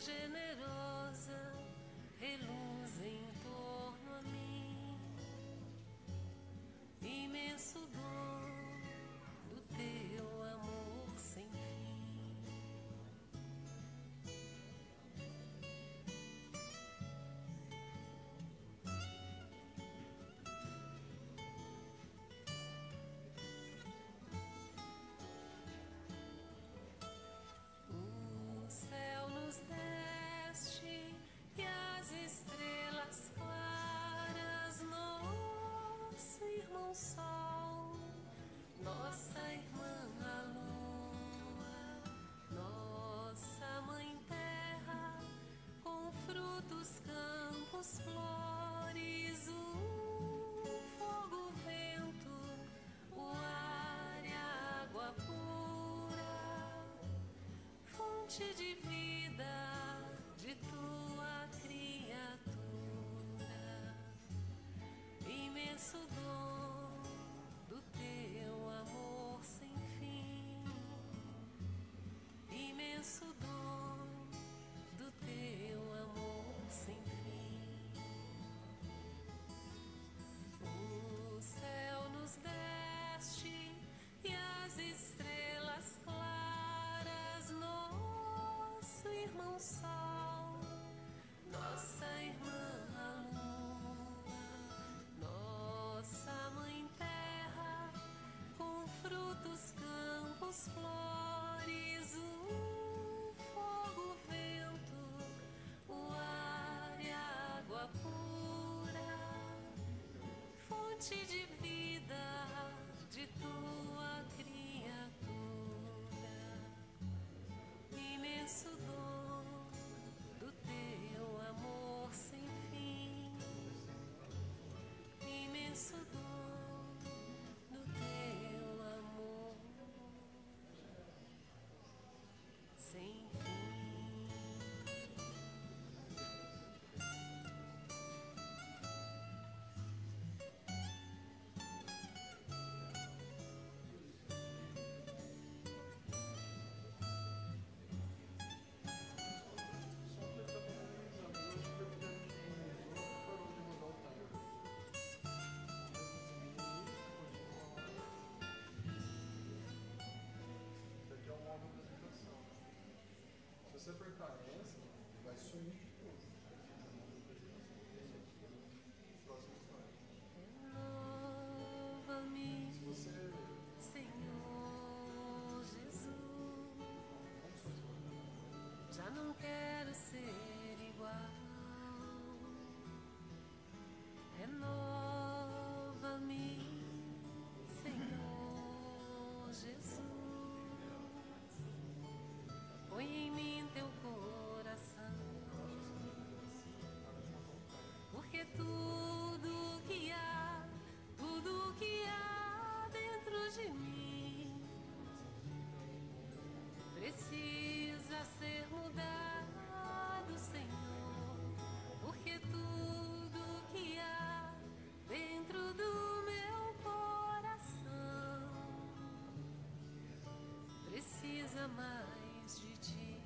generosa reluz em torno a mim, imenso dom do teu amor sem fim. O céu nos deste e as estrelas claras, nosso irmão sol, nossa irmã a lua, nossa mãe terra, com frutos, campos, flores, o fogo, o vento, o ar e a água pura, fonte de vida de tua criatura, imenso dom do teu amor sem fim, imenso dom do teu amor sem fim. O céu nos deste e as estrelas claras, nosso irmão sol, nossa irmã a lua, nossa mãe terra, com frutos, campos, flores, o fogo, o vento, o ar e a água pura, fonte de vida de tua criatura, imenso dom do teu amor sem fim, imenso dom do teu amor sem fim. Se você apertar essa, vai sumir tudo. Próxima slide. Renova-me, Se você... Senhor Jesus. Já não quero ser igual. Renova-me, Senhor Jesus. Põe em mim teu coração, porque tudo que há dentro de mim precisa ser mudado, Senhor, porque tudo que há dentro do meu coração precisa mais de ti.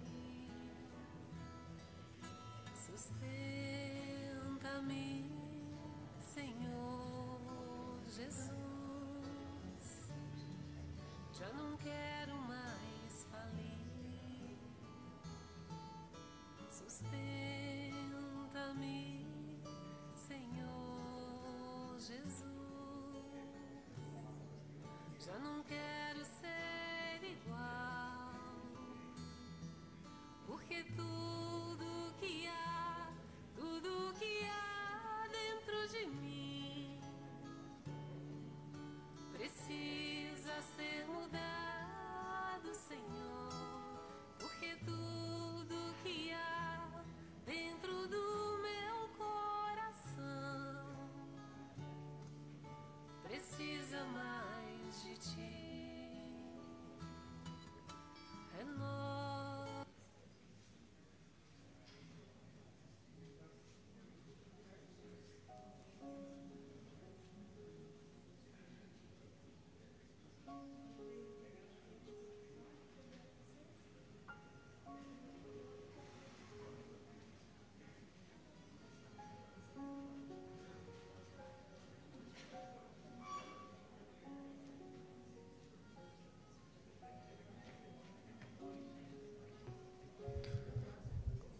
Sustenta-me, Senhor Jesus. Já não quero mais falir. Sustenta-me, Senhor Jesus. Já não quero ser igual, porque tudo que há dentro de mim precisa ser mudado, Senhor, porque tudo que há dentro do meu coração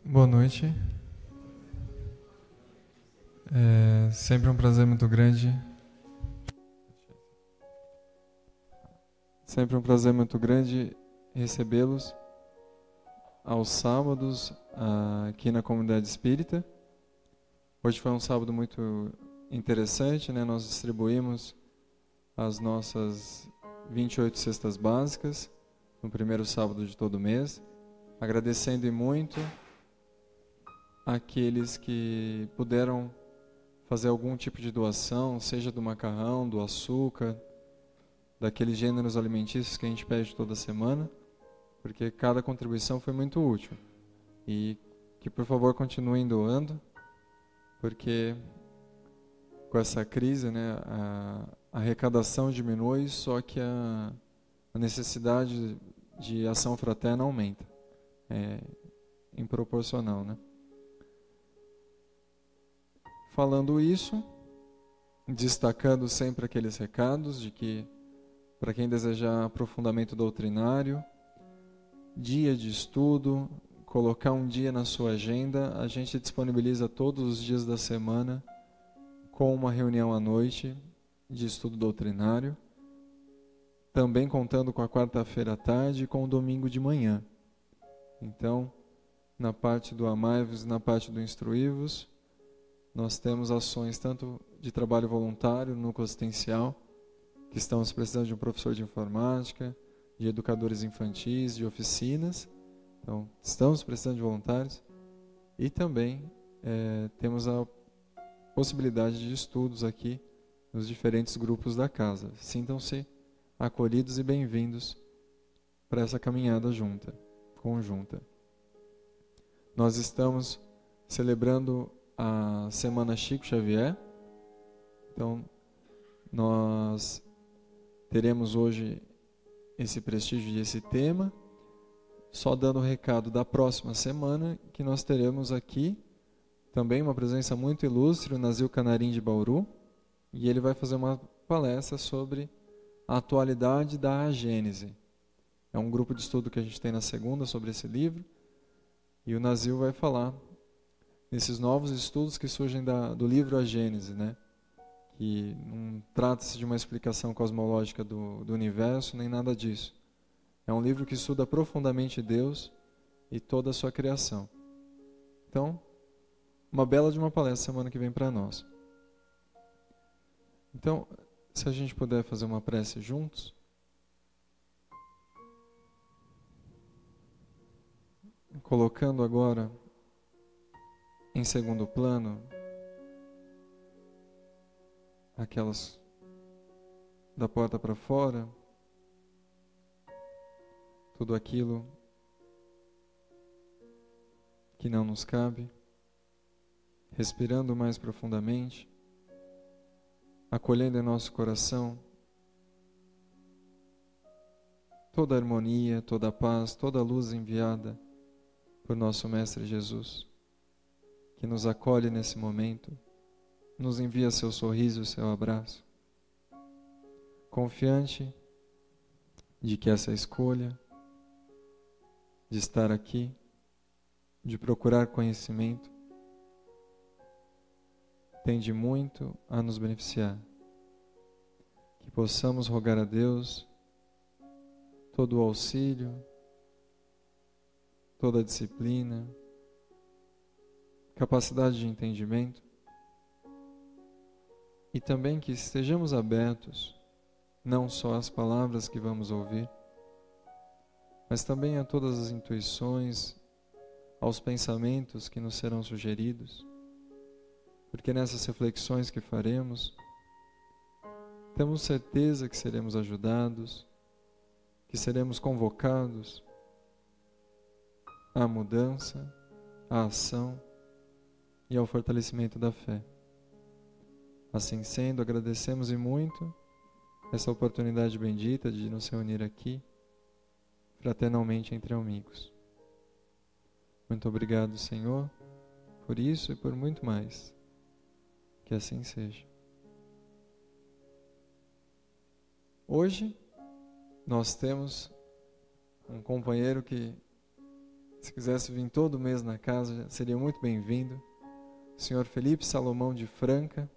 Boa noite. É sempre um prazer muito grande. Sempre um prazer muito grande recebê-los aos sábados aqui na comunidade espírita. Hoje foi um sábado muito interessante, né? Nós distribuímos as nossas 28 cestas básicas no primeiro sábado de todo mês, agradecendo e muito aqueles que puderam fazer algum tipo de doação, seja do macarrão, do açúcar, daqueles gêneros alimentícios que a gente pede toda semana, porque cada contribuição foi muito útil. E que, por favor, continuem doando, porque com essa crise, né, a arrecadação diminui, só que a necessidade de ação fraterna aumenta. É improporcional, né? Falando isso, destacando sempre aqueles recados de que, para quem desejar aprofundamento doutrinário, dia de estudo, colocar um dia na sua agenda, a gente disponibiliza todos os dias da semana com uma reunião à noite de estudo doutrinário, também contando com a quarta-feira à tarde e com o domingo de manhã. Então, na parte do Amai-vos e na parte do Instruí-vos, nós temos ações tanto de trabalho voluntário, no núcleo assistencial, que estamos precisando de um professor de informática, de educadores infantis, de oficinas. Então, estamos precisando de voluntários. E também temos a possibilidade de estudos aqui nos diferentes grupos da casa. Sintam-se acolhidos e bem-vindos para essa caminhada conjunta. Nós estamos celebrando a Semana Chico Xavier. Então, nós teremos hoje esse prestígio e esse tema. Só dando o recado da próxima semana, que nós teremos aqui também uma presença muito ilustre, o Nazil Canarim de Bauru, e ele vai fazer uma palestra sobre a atualidade da Gênese. É um grupo de estudo que a gente tem na segunda sobre esse livro, e o Nazil vai falar nesses novos estudos que surgem do livro A Gênese, né? Que não trata-se de uma explicação cosmológica do universo, nem nada disso. É um livro que estuda profundamente Deus e toda a sua criação. Então, uma bela de uma palestra semana que vem para nós. Então, se a gente puder fazer uma prece juntos. Colocando agora em segundo plano aquelas da porta para fora, tudo aquilo que não nos cabe, respirando mais profundamente, acolhendo em nosso coração toda a harmonia, toda a paz, toda a luz enviada por nosso Mestre Jesus, que nos acolhe nesse momento, nos envia seu sorriso, seu abraço, confiante de que essa escolha de estar aqui, de procurar conhecimento, tende muito a nos beneficiar. Que possamos rogar a Deus todo o auxílio, toda a disciplina, capacidade de entendimento, e também que estejamos abertos não só às palavras que vamos ouvir, mas também a todas as intuições, aos pensamentos que nos serão sugeridos, porque nessas reflexões que faremos, temos certeza que seremos ajudados, que seremos convocados à mudança, à ação e ao fortalecimento da fé. Assim sendo, agradecemos e muito essa oportunidade bendita de nos reunir aqui, fraternalmente entre amigos. Muito obrigado, Senhor, por isso e por muito mais. Que assim seja. Hoje, nós temos um companheiro que Se quisesse vir todo mês na casa, seria muito bem-vindo. O senhor Felipe Salomão de Franca,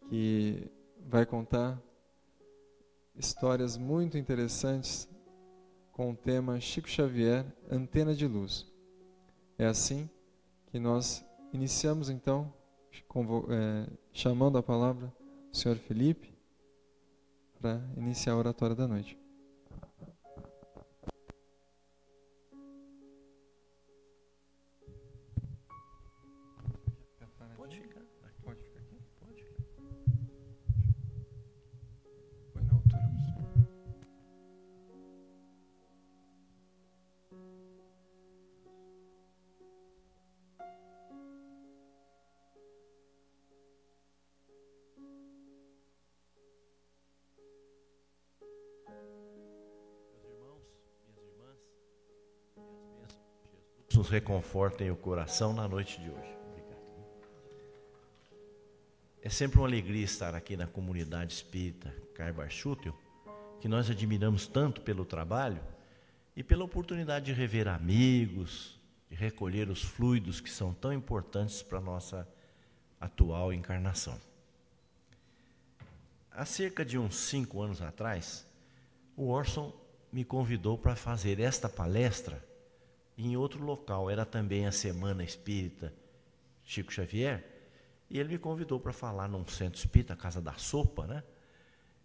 que vai contar histórias muito interessantes com o tema Chico Xavier, Antena de Luz. É assim que nós iniciamos então, chamando a palavra o senhor Felipe para iniciar a oratória da noite. Pode ficar. Pode ficar aqui? Pode ficar. Põe na altura, professor. Meus irmãos, minhas irmãs, que as bênçãos de Jesus nos reconfortem o coração na noite de hoje. Obrigado. É sempre uma alegria estar aqui na comunidade espírita Carbar Schutel, que nós admiramos tanto pelo trabalho e pela oportunidade de rever amigos, de recolher os fluidos que são tão importantes para a nossa atual encarnação. Há cerca de uns 5 anos atrás, o Orson me convidou para fazer esta palestra em outro local. Era também a Semana Espírita Chico Xavier, e ele me convidou para falar num centro espírita, a Casa da Sopa, né?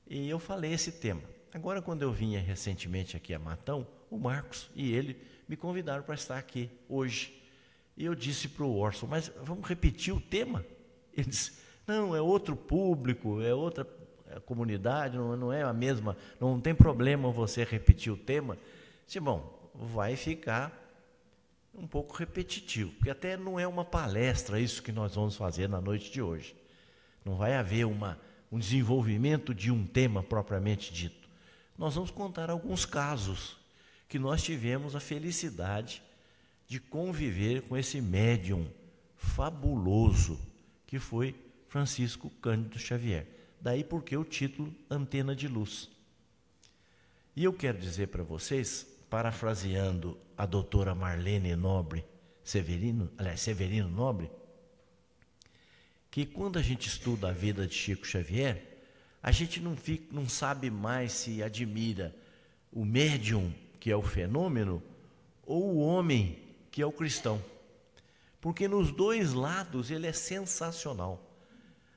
E eu falei esse tema. Agora, quando eu vinha recentemente aqui a Matão, o Marcos e ele me convidaram para estar aqui hoje. E eu disse para o Orson, mas vamos repetir o tema? Ele disse, não, é outro público, é outra comunidade, não é a mesma, não tem problema você repetir o tema. Eu disse, bom, vai ficar um pouco repetitivo, porque até não é uma palestra isso que nós vamos fazer na noite de hoje. Não vai haver um desenvolvimento de um tema propriamente dito. Nós vamos contar alguns casos que nós tivemos a felicidade de conviver com esse médium fabuloso que foi Francisco Cândido Xavier. Daí porque o título Antena de Luz. E eu quero dizer para vocês, parafraseando a doutora Marlene Nobre Severino Nobre, que quando a gente estuda a vida de Chico Xavier, a gente não sabe mais se admira o médium, que é o fenômeno, ou o homem, que é o cristão. Porque nos dois lados ele é sensacional.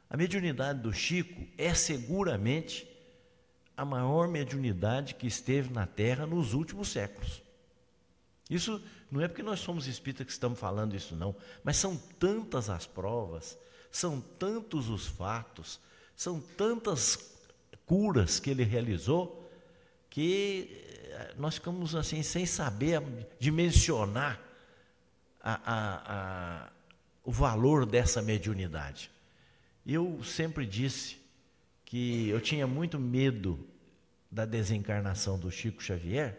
A mediunidade do Chico é seguramente a maior mediunidade que esteve na Terra nos últimos séculos. Isso não é porque nós somos espíritas que estamos falando isso não, mas são tantas as provas, são tantos os fatos, são tantas curas que ele realizou, que nós ficamos assim sem saber dimensionar o valor dessa mediunidade. Eu sempre disse que eu tinha muito medo da desencarnação do Chico Xavier,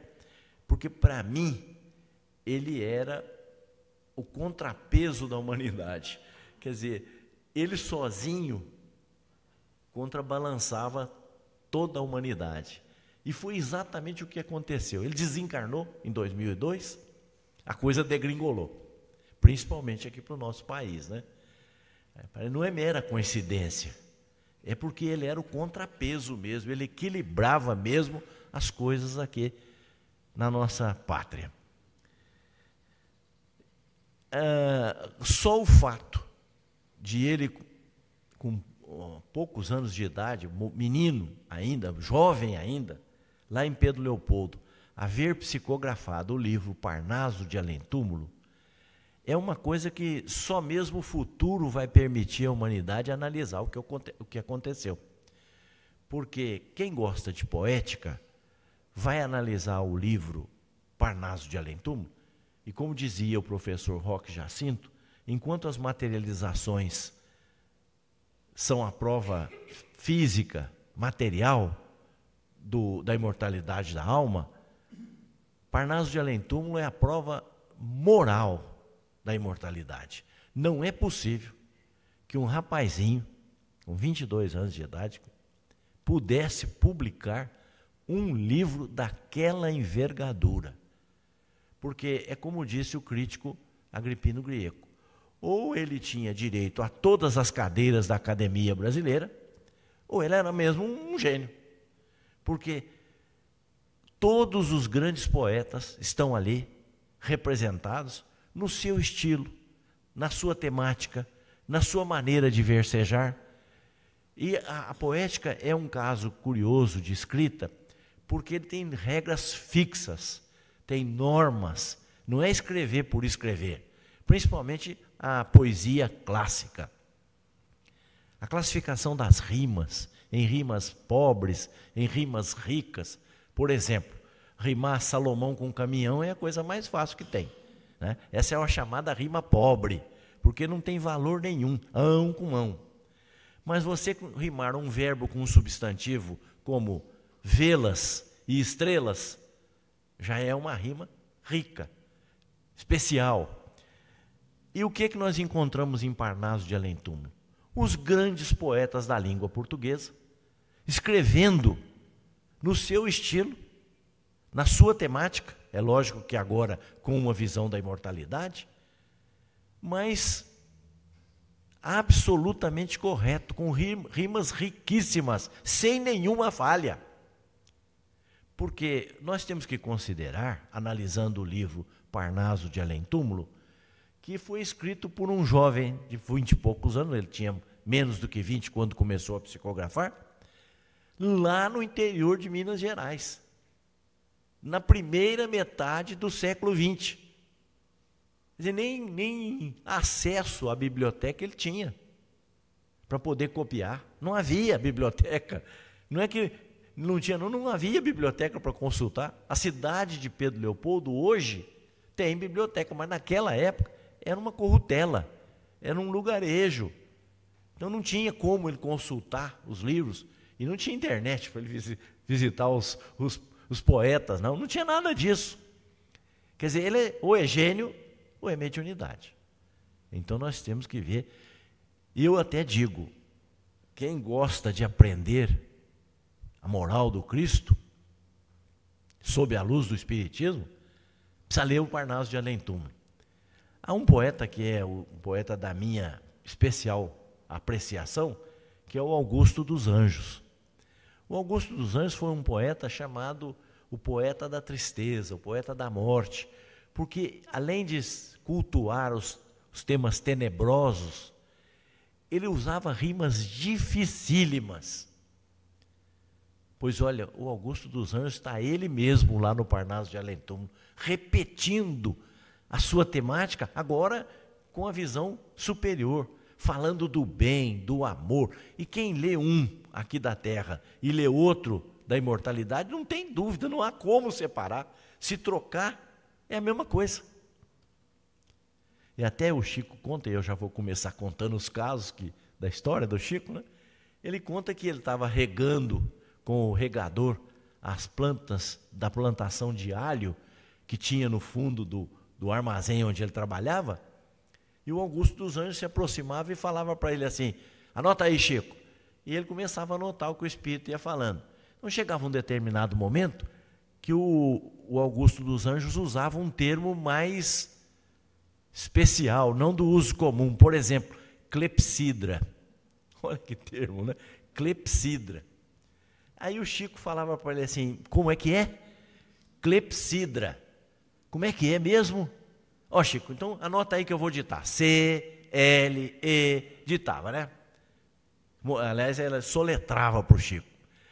porque para mim ele era o contrapeso da humanidade. Quer dizer, ele sozinho contrabalançava toda a humanidade. E foi exatamente o que aconteceu. Ele desencarnou em 2002, a coisa degringolou, principalmente aqui para o nosso país, né? Não é mera coincidência, é porque ele era o contrapeso mesmo, ele equilibrava mesmo as coisas aqui na nossa pátria. Só o fato de ele, com poucos anos de idade, menino ainda, jovem ainda, lá em Pedro Leopoldo, haver psicografado o livro Parnaso de Além-Túmulo, é uma coisa que só mesmo o futuro vai permitir à humanidade analisar o que aconteceu. Porque quem gosta de poética vai analisar o livro Parnaso de Além-Túmulo, e como dizia o professor Roque Jacinto, enquanto as materializações são a prova física, material, da imortalidade da alma, Parnaso de Além-Túmulo é a prova moral da imortalidade. Não é possível que um rapazinho com 22 anos de idade pudesse publicar um livro daquela envergadura. Porque é como disse o crítico Agripino Grieco, ou ele tinha direito a todas as cadeiras da academia brasileira, ou ele era mesmo um gênio. Porque todos os grandes poetas estão ali representados no seu estilo, na sua temática, na sua maneira de versejar. E a poética é um caso curioso de escrita, porque ele tem regras fixas, tem normas, não é escrever por escrever, principalmente a poesia clássica. A classificação das rimas, em rimas pobres, em rimas ricas. Por exemplo, rimar Salomão com caminhão é a coisa mais fácil que tem, né? Essa é uma chamada rima pobre, porque não tem valor nenhum, ão com ão. Mas você rimar um verbo com um substantivo, como vê-las e estrelas, já é uma rima rica, especial. E o que nós encontramos em Parnaso de Além Túmulo? Os grandes poetas da língua portuguesa, escrevendo no seu estilo, na sua temática, é lógico que agora com uma visão da imortalidade, mas absolutamente correto, com rimas riquíssimas, sem nenhuma falha. Porque nós temos que considerar, analisando o livro Parnaso de Além Túmulo, que foi escrito por um jovem de 20 e poucos anos, ele tinha menos do que 20 quando começou a psicografar, lá no interior de Minas Gerais, na primeira metade do século XX. Quer dizer, nem acesso à biblioteca ele tinha para poder copiar. Não havia biblioteca. Não é que não tinha, não havia biblioteca para consultar. A cidade de Pedro Leopoldo hoje tem biblioteca, mas naquela época era uma corrutela, era um lugarejo. Então não tinha como ele consultar os livros, e não tinha internet para ele visitar os poetas, não tinha nada disso. Quer dizer, ele ou é gênio ou é mediunidade. Então nós temos que ver. E eu até digo, quem gosta de aprender a moral do Cristo, sob a luz do Espiritismo, precisa ler o Parnaso de Além Túmulo. Há um poeta que é o poeta da minha especial apreciação, que é o Augusto dos Anjos. O Augusto dos Anjos foi um poeta chamado o poeta da tristeza, o poeta da morte, porque além de cultuar os temas tenebrosos, ele usava rimas dificílimas. Pois olha, o Augusto dos Anjos está ele mesmo lá no Parnaso de Além Túmulo, repetindo a sua temática, agora com a visão superior, falando do bem, do amor. E quem lê um aqui da terra e lê outro da imortalidade, não tem dúvida, não há como separar. Se trocar, é a mesma coisa. E até o Chico conta, e eu já vou começar contando os casos da história do Chico, né? Ele conta que ele estava regando com o regador as plantas da plantação de alho que tinha no fundo do armazém onde ele trabalhava, e o Augusto dos Anjos se aproximava e falava para ele assim: anota aí, Chico. E ele começava a anotar o que o Espírito ia falando. Então chegava um determinado momento que o Augusto dos Anjos usava um termo mais especial, não do uso comum. Por exemplo, clepsidra. Olha que termo, né? Clepsidra. Aí o Chico falava para ele assim: como é que é? Clepsidra. Como é que é mesmo? Ó, Chico, então anota aí que eu vou ditar. C-L-E, ditava, né? Aliás, ela soletrava para o Chico.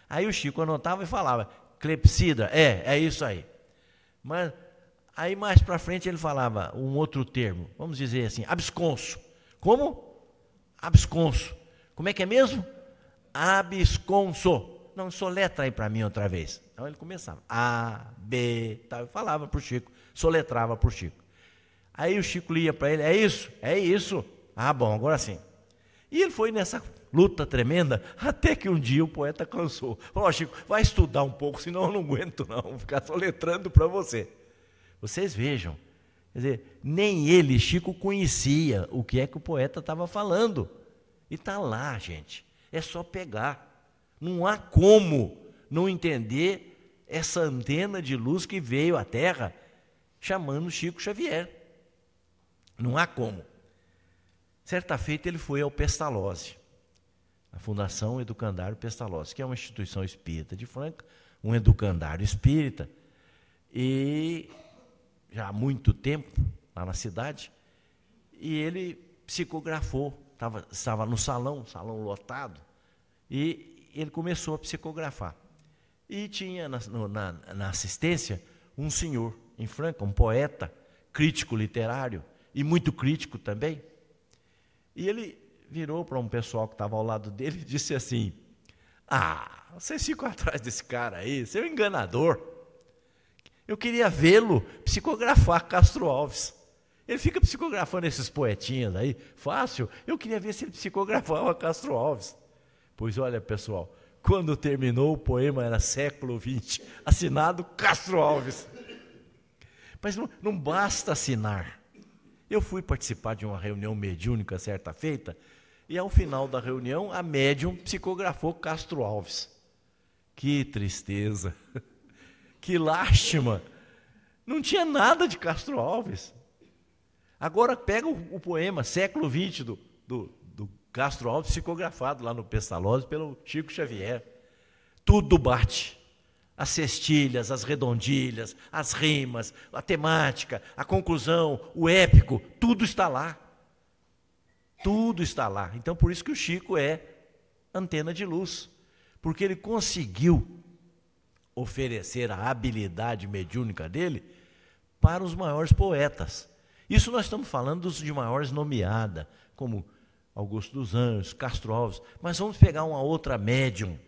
Aí o Chico anotava e falava: clepsidra, é isso aí. Mas aí mais para frente ele falava um outro termo, vamos dizer assim, absconso. Como? Absconso. Como é que é mesmo? Absconso. Não, soletra aí para mim outra vez. Então ele começava, A, B, tal, eu falava para o Chico, soletrava para o Chico. Aí o Chico lia para ele: é isso? É isso. Ah, bom, agora sim. E ele foi nessa luta tremenda, até que um dia o poeta cansou. Falou: Chico, vai estudar um pouco, senão eu não aguento não, vou ficar soletrando para você. Vocês vejam, quer dizer, nem ele, Chico, conhecia o que é que o poeta estava falando. E está lá, gente, é só pegar. Não há como não entender essa antena de luz que veio à Terra, chamando Chico Xavier. Não há como. Certa feita ele foi ao Pestalozzi, a Fundação Educandário Pestalozzi, que é uma instituição espírita de Franca, um educandário espírita, e já há muito tempo lá na cidade, e ele psicografou, estava no salão lotado, e ele começou a psicografar. E tinha na assistência um senhor em Franca, um poeta, crítico literário, e muito crítico também. E ele virou para um pessoal que estava ao lado dele e disse assim: vocês ficam atrás desse cara aí, você é um enganador. Eu queria vê-lo psicografar Castro Alves. Ele fica psicografando esses poetinhas aí, fácil. Eu queria ver se ele psicografava Castro Alves. Pois olha, pessoal, quando terminou o poema era século XX, assinado Castro Alves. Mas não basta assinar. Eu fui participar de uma reunião mediúnica certa feita, e ao final da reunião a médium psicografou Castro Alves. Que tristeza, que lástima, não tinha nada de Castro Alves. Agora pega o poema século XX do Castro Alves, psicografado lá no Pestalozzi pelo Chico Xavier. Tudo bate. As cestilhas, as redondilhas, as rimas, a temática, a conclusão, o épico, tudo está lá. Tudo está lá. Então, por isso que o Chico é antena de luz, porque ele conseguiu oferecer a habilidade mediúnica dele para os maiores poetas. Isso nós estamos falando dos de maiores nomeada, como Augusto dos Anjos, Castro Alves, mas vamos pegar uma outra médium,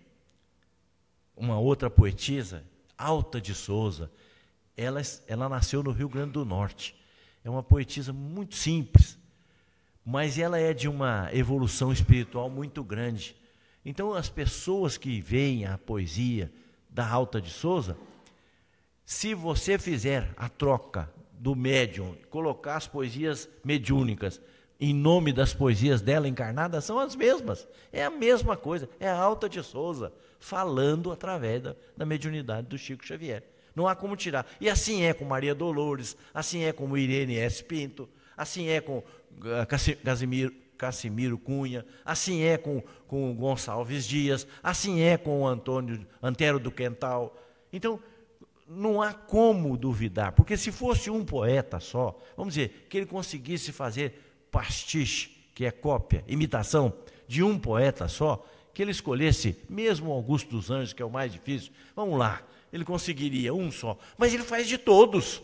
uma outra poetisa, Alta de Souza. Ela nasceu no Rio Grande do Norte. É uma poetisa muito simples, mas ela é de uma evolução espiritual muito grande. Então, as pessoas que veem a poesia da Alta de Souza, se você fizer a troca do médium, colocar as poesias mediúnicas em nome das poesias dela encarnada, são as mesmas. É a mesma coisa, é a Alta de Souza, falando através da mediunidade do Chico Xavier. Não há como tirar. E assim é com Maria Dolores, assim é com Irene S. Pinto, assim é com Cassimiro Cunha, assim é com Gonçalves Dias, assim é com Antero do Quental. Então, não há como duvidar, porque se fosse um poeta só, vamos dizer, que ele conseguisse fazer pastiche, que é cópia, imitação de um poeta só, que ele escolhesse mesmo Augusto dos Anjos, que é o mais difícil, vamos lá, ele conseguiria um só, mas ele faz de todos.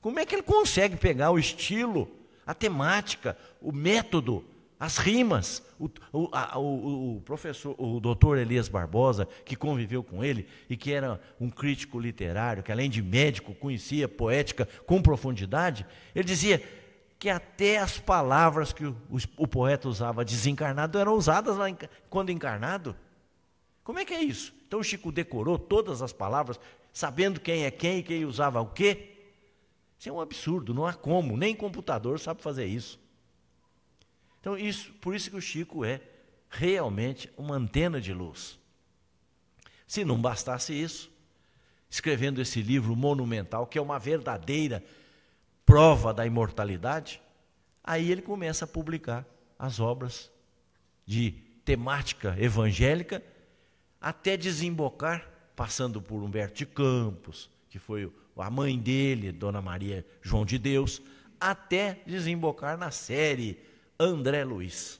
Como é que ele consegue pegar o estilo, a temática, o método, as rimas? O professor, o doutor Elias Barbosa, que conviveu com ele e que era um crítico literário, que além de médico conhecia poética com profundidade, ele dizia que até as palavras que o poeta usava desencarnado eram usadas lá quando encarnado. Como é que é isso? Então o Chico decorou todas as palavras, sabendo quem é quem e quem usava o quê? Isso é um absurdo, não há como, nem computador sabe fazer isso. Então, por isso que o Chico é realmente uma antena de luz. Se não bastasse isso, escrevendo esse livro monumental, que é uma verdadeira prova da imortalidade, aí ele começa a publicar as obras de temática evangélica, até desembocar, passando por Humberto de Campos, que foi a mãe dele, Dona Maria João de Deus, até desembocar na série André Luiz,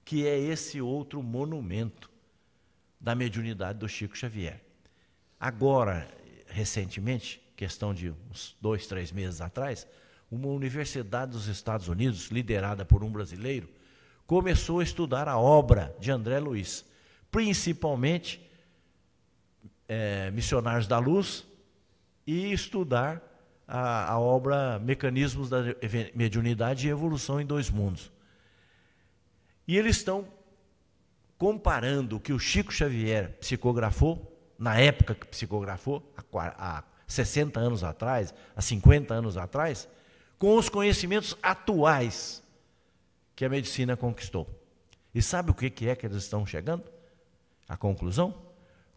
que é esse outro monumento da mediunidade do Chico Xavier. Agora, recentemente, questão de uns 2, 3 meses atrás, uma universidade dos Estados Unidos, liderada por um brasileiro, começou a estudar a obra de André Luiz, principalmente Missionários da Luz, e estudar a obra Mecanismos da Mediunidade e Evolução em Dois Mundos. E eles estão comparando o que o Chico Xavier psicografou, na época que psicografou, há 60 anos atrás, há 50 anos atrás, com os conhecimentos atuais que a medicina conquistou. E sabe o que é que eles estão chegando? A conclusão?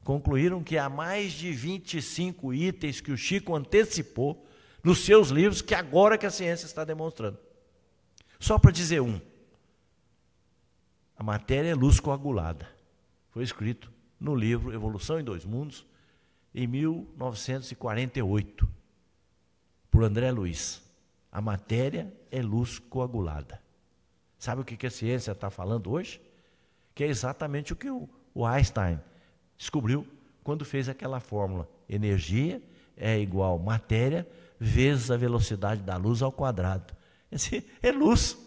concluíram que há mais de 25 itens que o Chico antecipou nos seus livros, que agora que a ciência está demonstrando. Só para dizer um: a matéria é luz coagulada. Foi escrito no livro Evolução em Dois Mundos, em 1948, por André Luiz. A matéria é luz coagulada. Sabe o que a ciência está falando hoje? Que é exatamente o que o Einstein descobriu quando fez aquela fórmula: energia é igual matéria vezes a velocidade da luz ao quadrado. Esse é luz.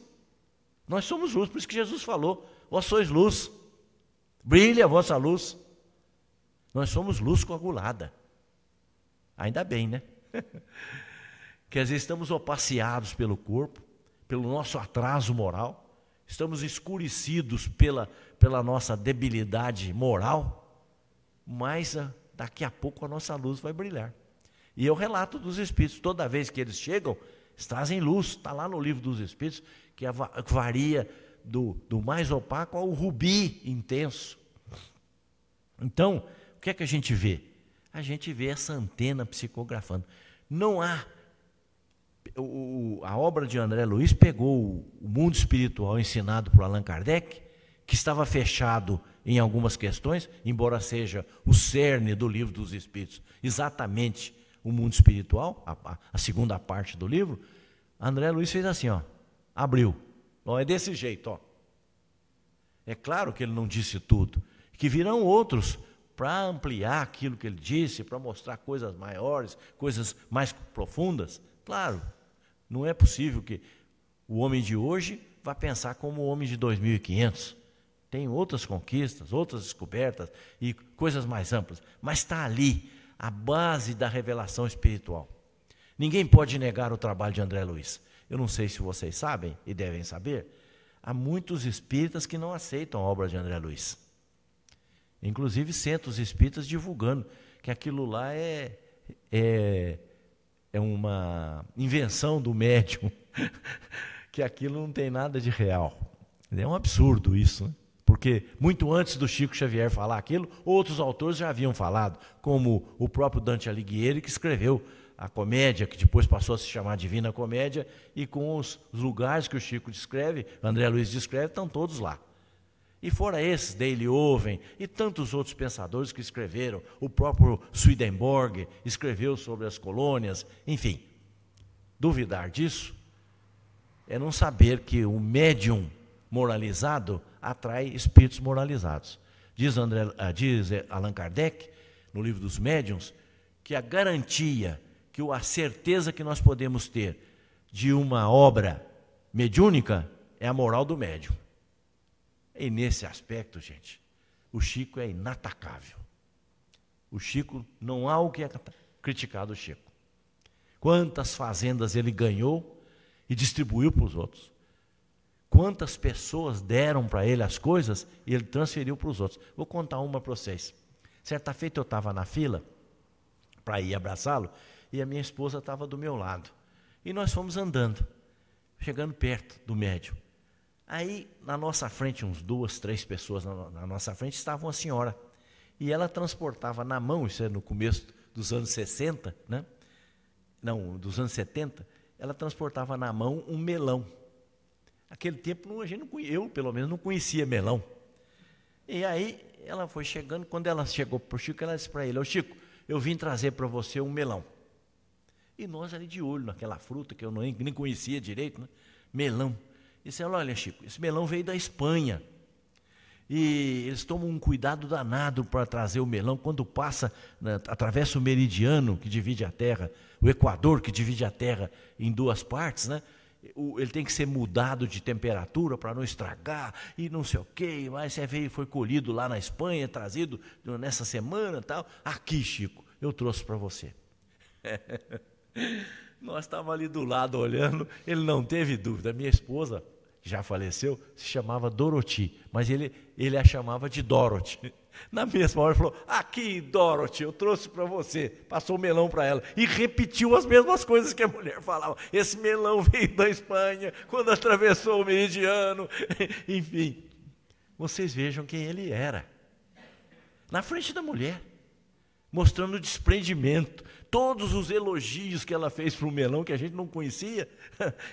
Nós somos luz, por isso que Jesus falou: vós sois luz, brilhe a vossa luz. Nós somos luz coagulada. Ainda bem, né? Que às vezes estamos opaciados pelo corpo, pelo nosso atraso moral, estamos escurecidos pela nossa debilidade moral, mas daqui a pouco a nossa luz vai brilhar. E eu relato dos Espíritos, toda vez que eles chegam, eles trazem luz. Está lá no livro dos Espíritos, que varia do mais opaco ao rubi intenso. Então, o que é que a gente vê? A gente vê essa antena psicografando. Não há... A obra de André Luiz pegou o mundo espiritual ensinado por Allan Kardec, que estava fechado em algumas questões, embora seja o cerne do livro dos Espíritos, exatamente o mundo espiritual, a segunda parte do livro. André Luiz fez assim, ó, abriu. Ó, é desse jeito, ó. É claro que ele não disse tudo, que virão outros para ampliar aquilo que ele disse, para mostrar coisas maiores, coisas mais profundas. Claro, não é possível que o homem de hoje vá pensar como o homem de 2500. Tem outras conquistas, outras descobertas e coisas mais amplas, mas está ali a base da revelação espiritual. Ninguém pode negar o trabalho de André Luiz. Eu não sei se vocês sabem e devem saber, há muitos espíritas que não aceitam a obra de André Luiz. Inclusive centros espíritas divulgando que aquilo lá é uma invenção do médium, que aquilo não tem nada de real. É um absurdo isso, né? Porque muito antes do Chico Xavier falar aquilo, outros autores já haviam falado, como o próprio Dante Alighieri, que escreveu a comédia, que depois passou a se chamar Divina Comédia, e com os lugares que o Chico descreve, André Luiz descreve, estão todos lá. E fora esses, Daily-Oven e tantos outros pensadores que escreveram, o próprio Swedenborg escreveu sobre as colônias, enfim. Duvidar disso é não saber que o médium moralizado atrai espíritos moralizados. Diz Allan Kardec, no livro dos médiuns, que a garantia, a certeza que nós podemos ter de uma obra mediúnica é a moral do médium. E nesse aspecto, gente, o Chico é inatacável. O Chico, não há o que criticar do Chico. Quantas fazendas ele ganhou e distribuiu para os outros. Quantas pessoas deram para ele as coisas e ele transferiu para os outros. Vou contar uma para vocês. Certa feita eu estava na fila para ir abraçá-lo e a minha esposa estava do meu lado. E nós fomos andando, chegando perto do médium. Aí, na nossa frente, uns 2, 3 pessoas na nossa frente, estava uma senhora. E ela transportava na mão, isso é no começo dos anos 60, né? Não, dos anos 70, ela transportava na mão um melão. Naquele tempo, eu, pelo menos, não conhecia melão. E aí, ela foi chegando, quando ela chegou para o Chico, ela disse para ele: ô Chico, eu vim trazer para você um melão. E nós ali de olho naquela fruta que eu nem conhecia direito, né? Melão. E disse: olha, Chico, esse melão veio da Espanha. E eles tomam um cuidado danado para trazer o melão. Quando passa, atravessa o meridiano que divide a Terra, o Equador que divide a Terra em 2 partes, né? Ele tem que ser mudado de temperatura para não estragar e não sei o quê, mas foi colhido lá na Espanha, trazido nessa semana e tal. Aqui, Chico, eu trouxe para você. Nós estávamos ali do lado olhando, ele não teve dúvida. Minha esposa, que já faleceu, se chamava Dorothy, mas ele a chamava de Dorothy. Na mesma hora ele falou: aqui, Dorothy, eu trouxe para você. Passou o melão para ela e repetiu as mesmas coisas que a mulher falava. Esse melão veio da Espanha, quando atravessou o meridiano. Enfim, vocês vejam quem ele era. na frente da mulher, mostrando desprendimento. Todos os elogios que ela fez para o melão, que a gente não conhecia,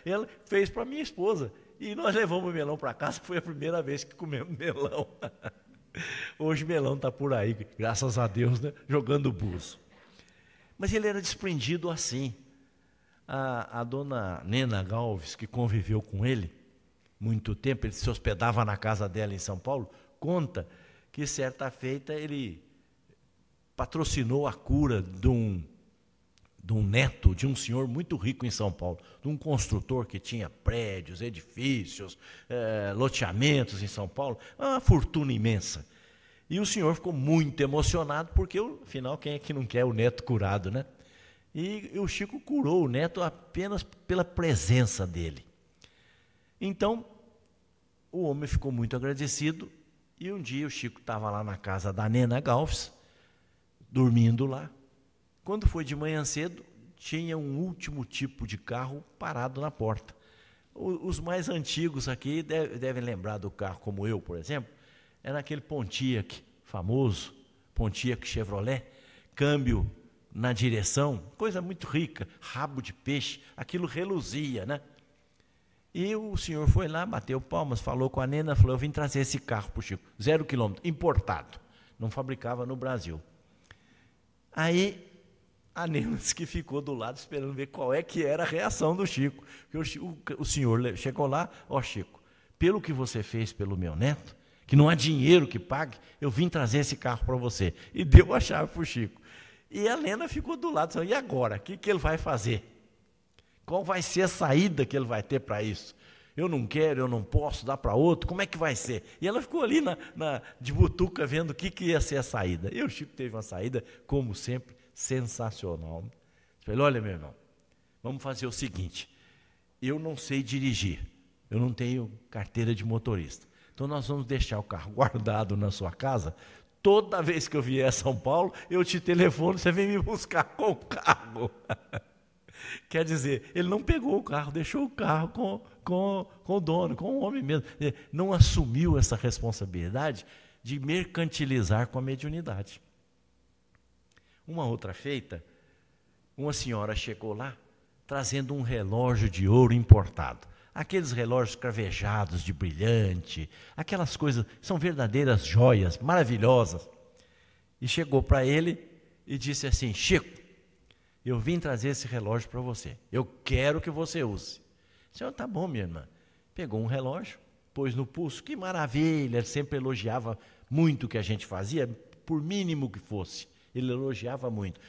ela fez para minha esposa. E nós levamos o melão para casa, foi a primeira vez que comemos melão. Hoje o melão está por aí, graças a Deus, né? Jogando buzo. Mas ele era desprendido assim. A dona Nena Galves, que conviveu com ele muito tempo, ele se hospedava na casa dela em São Paulo, conta que certa feita ele patrocinou a cura de um neto de um senhor muito rico em São Paulo, de um construtor que tinha prédios, edifícios, loteamentos em São Paulo, uma fortuna imensa. E o senhor ficou muito emocionado, porque, afinal, quem é que não quer o neto curado, né? E o Chico curou o neto apenas pela presença dele. Então, o homem ficou muito agradecido, e um dia o Chico estava lá na casa da Nena Galves, dormindo lá. Quando foi de manhã cedo, tinha um último tipo de carro parado na porta. Os mais antigos aqui devem lembrar do carro, como eu, por exemplo, era aquele Pontiac famoso, Pontiac Chevrolet, câmbio na direção, coisa muito rica, rabo de peixe, aquilo reluzia, né? E o senhor foi lá, bateu palmas, falou com a Nena, falou: eu vim trazer esse carro para o Chico, 0 quilômetro, importado, não fabricava no Brasil. Aí a Nena disse que ficou do lado esperando ver qual é que era a reação do Chico. Porque o senhor chegou lá: ó Chico, pelo que você fez pelo meu neto, que não há dinheiro que pague, eu vim trazer esse carro para você. E deu a chave para o Chico. E a Nena ficou do lado, dizendo: e agora? O que ele vai fazer? Qual vai ser a saída que ele vai ter para isso? Eu não quero, eu não posso, dá para outro, como é que vai ser? E ela ficou ali de butuca vendo o que ia ser a saída. E o Chico teve uma saída, como sempre, sensacional. Eu falei: olha, meu irmão, vamos fazer o seguinte, eu não sei dirigir, eu não tenho carteira de motorista, então nós vamos deixar o carro guardado na sua casa. Toda vez que eu vier a São Paulo, eu te telefono, você vem me buscar com o carro. Quer dizer, ele não pegou o carro, deixou o carro com o dono, com o homem mesmo. Ele não assumiu essa responsabilidade de mercantilizar com a mediunidade. Uma outra feita, uma senhora chegou lá trazendo um relógio de ouro importado. Aqueles relógios cravejados de brilhante, aquelas coisas, são verdadeiras joias, maravilhosas. E chegou para ele e disse assim: Chico, eu vim trazer esse relógio para você, eu quero que você use. O senhor: tá bom, minha irmã. Pegou um relógio, pôs no pulso, que maravilha, ele sempre elogiava muito o que a gente fazia, por mínimo que fosse. Ele elogiava muito.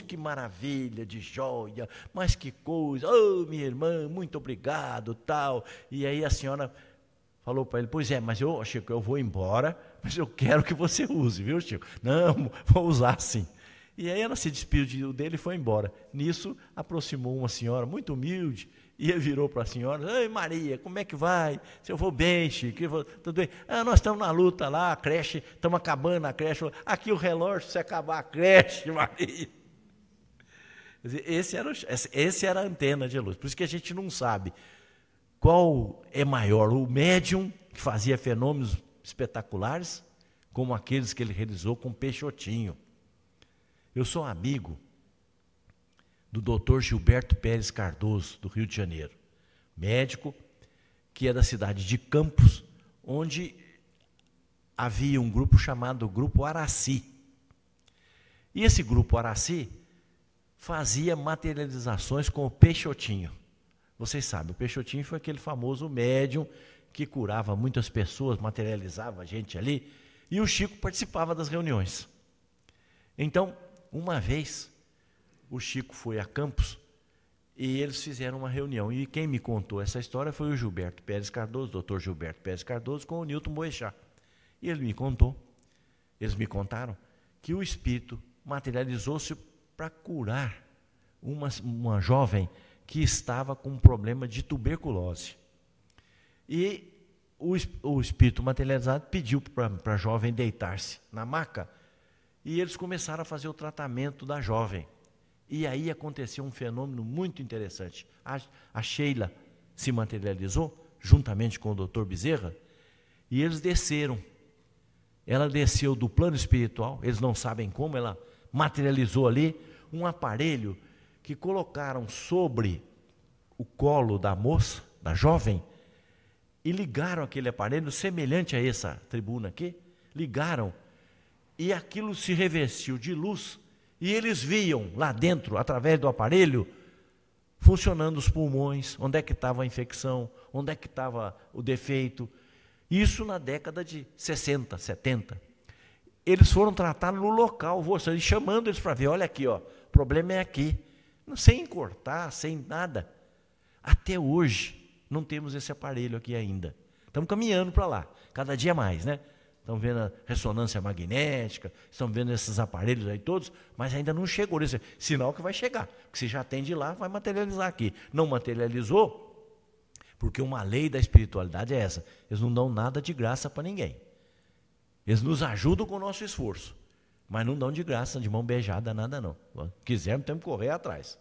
Que maravilha de joia, mas que coisa, oh, minha irmã, muito obrigado, tal. E aí a senhora falou para ele: pois é, mas Chico, eu vou embora, mas eu quero que você use, viu, Chico? Não, vou usar sim. E aí ela se despediu dele e foi embora. Nisso, aproximou uma senhora muito humilde, e ele virou para a senhora: ei, Maria, como é que vai? Se eu vou bem, Chico, tudo bem? Nós estamos na luta lá, a creche, estamos acabando a creche. Aqui o relógio, se acabar a creche, Maria. Quer dizer, esse era a antena de luz. Por isso que a gente não sabe qual é maior, o médium, que fazia fenômenos espetaculares, como aqueles que ele realizou com Peixotinho. Eu sou amigo do Dr. Gilberto Pérez Cardoso, do Rio de Janeiro, médico que é da cidade de Campos, onde havia um grupo chamado Grupo Araci. E esse Grupo Araci fazia materializações com o Peixotinho. Vocês sabem, o Peixotinho foi aquele famoso médium que curava muitas pessoas, materializava a gente ali, e o Chico participava das reuniões. Então, uma vez, o Chico foi a Campos e eles fizeram uma reunião. E quem me contou essa história foi o Gilberto Pérez Cardoso, doutor Gilberto Pérez Cardoso, com o Newton Boechat. E ele me contou, eles me contaram, que o espírito materializou-se para curar uma jovem que estava com um problema de tuberculose. E o espírito materializado pediu para a jovem deitar-se na maca, e eles começaram a fazer o tratamento da jovem. E aí aconteceu um fenômeno muito interessante. A Sheila se materializou, juntamente com o Dr. Bezerra, e eles desceram ela desceu do plano espiritual, eles não sabem como, ela materializou ali um aparelho que colocaram sobre o colo da moça, da jovem, e ligaram aquele aparelho, semelhante a essa tribuna aqui, ligaram, e aquilo se revestiu de luz, e eles viam lá dentro, através do aparelho, funcionando os pulmões, onde é que estava a infecção, onde é que estava o defeito. Isso na década de 60, 70. Eles foram tratar no local, chamando eles para ver, olha aqui, ó, o problema é aqui. Sem cortar, sem nada. Até hoje, não temos esse aparelho aqui ainda. Estamos caminhando para lá, cada dia mais, né? Estão vendo a ressonância magnética, estão vendo esses aparelhos aí todos, mas ainda não chegou. Esse sinal que vai chegar, porque se já tem de lá, vai materializar aqui. Não materializou, porque uma lei da espiritualidade é essa. Eles não dão nada de graça para ninguém. Eles nos ajudam com o nosso esforço, mas não dão de graça, de mão beijada, nada não. Quisermos, temos que correr atrás.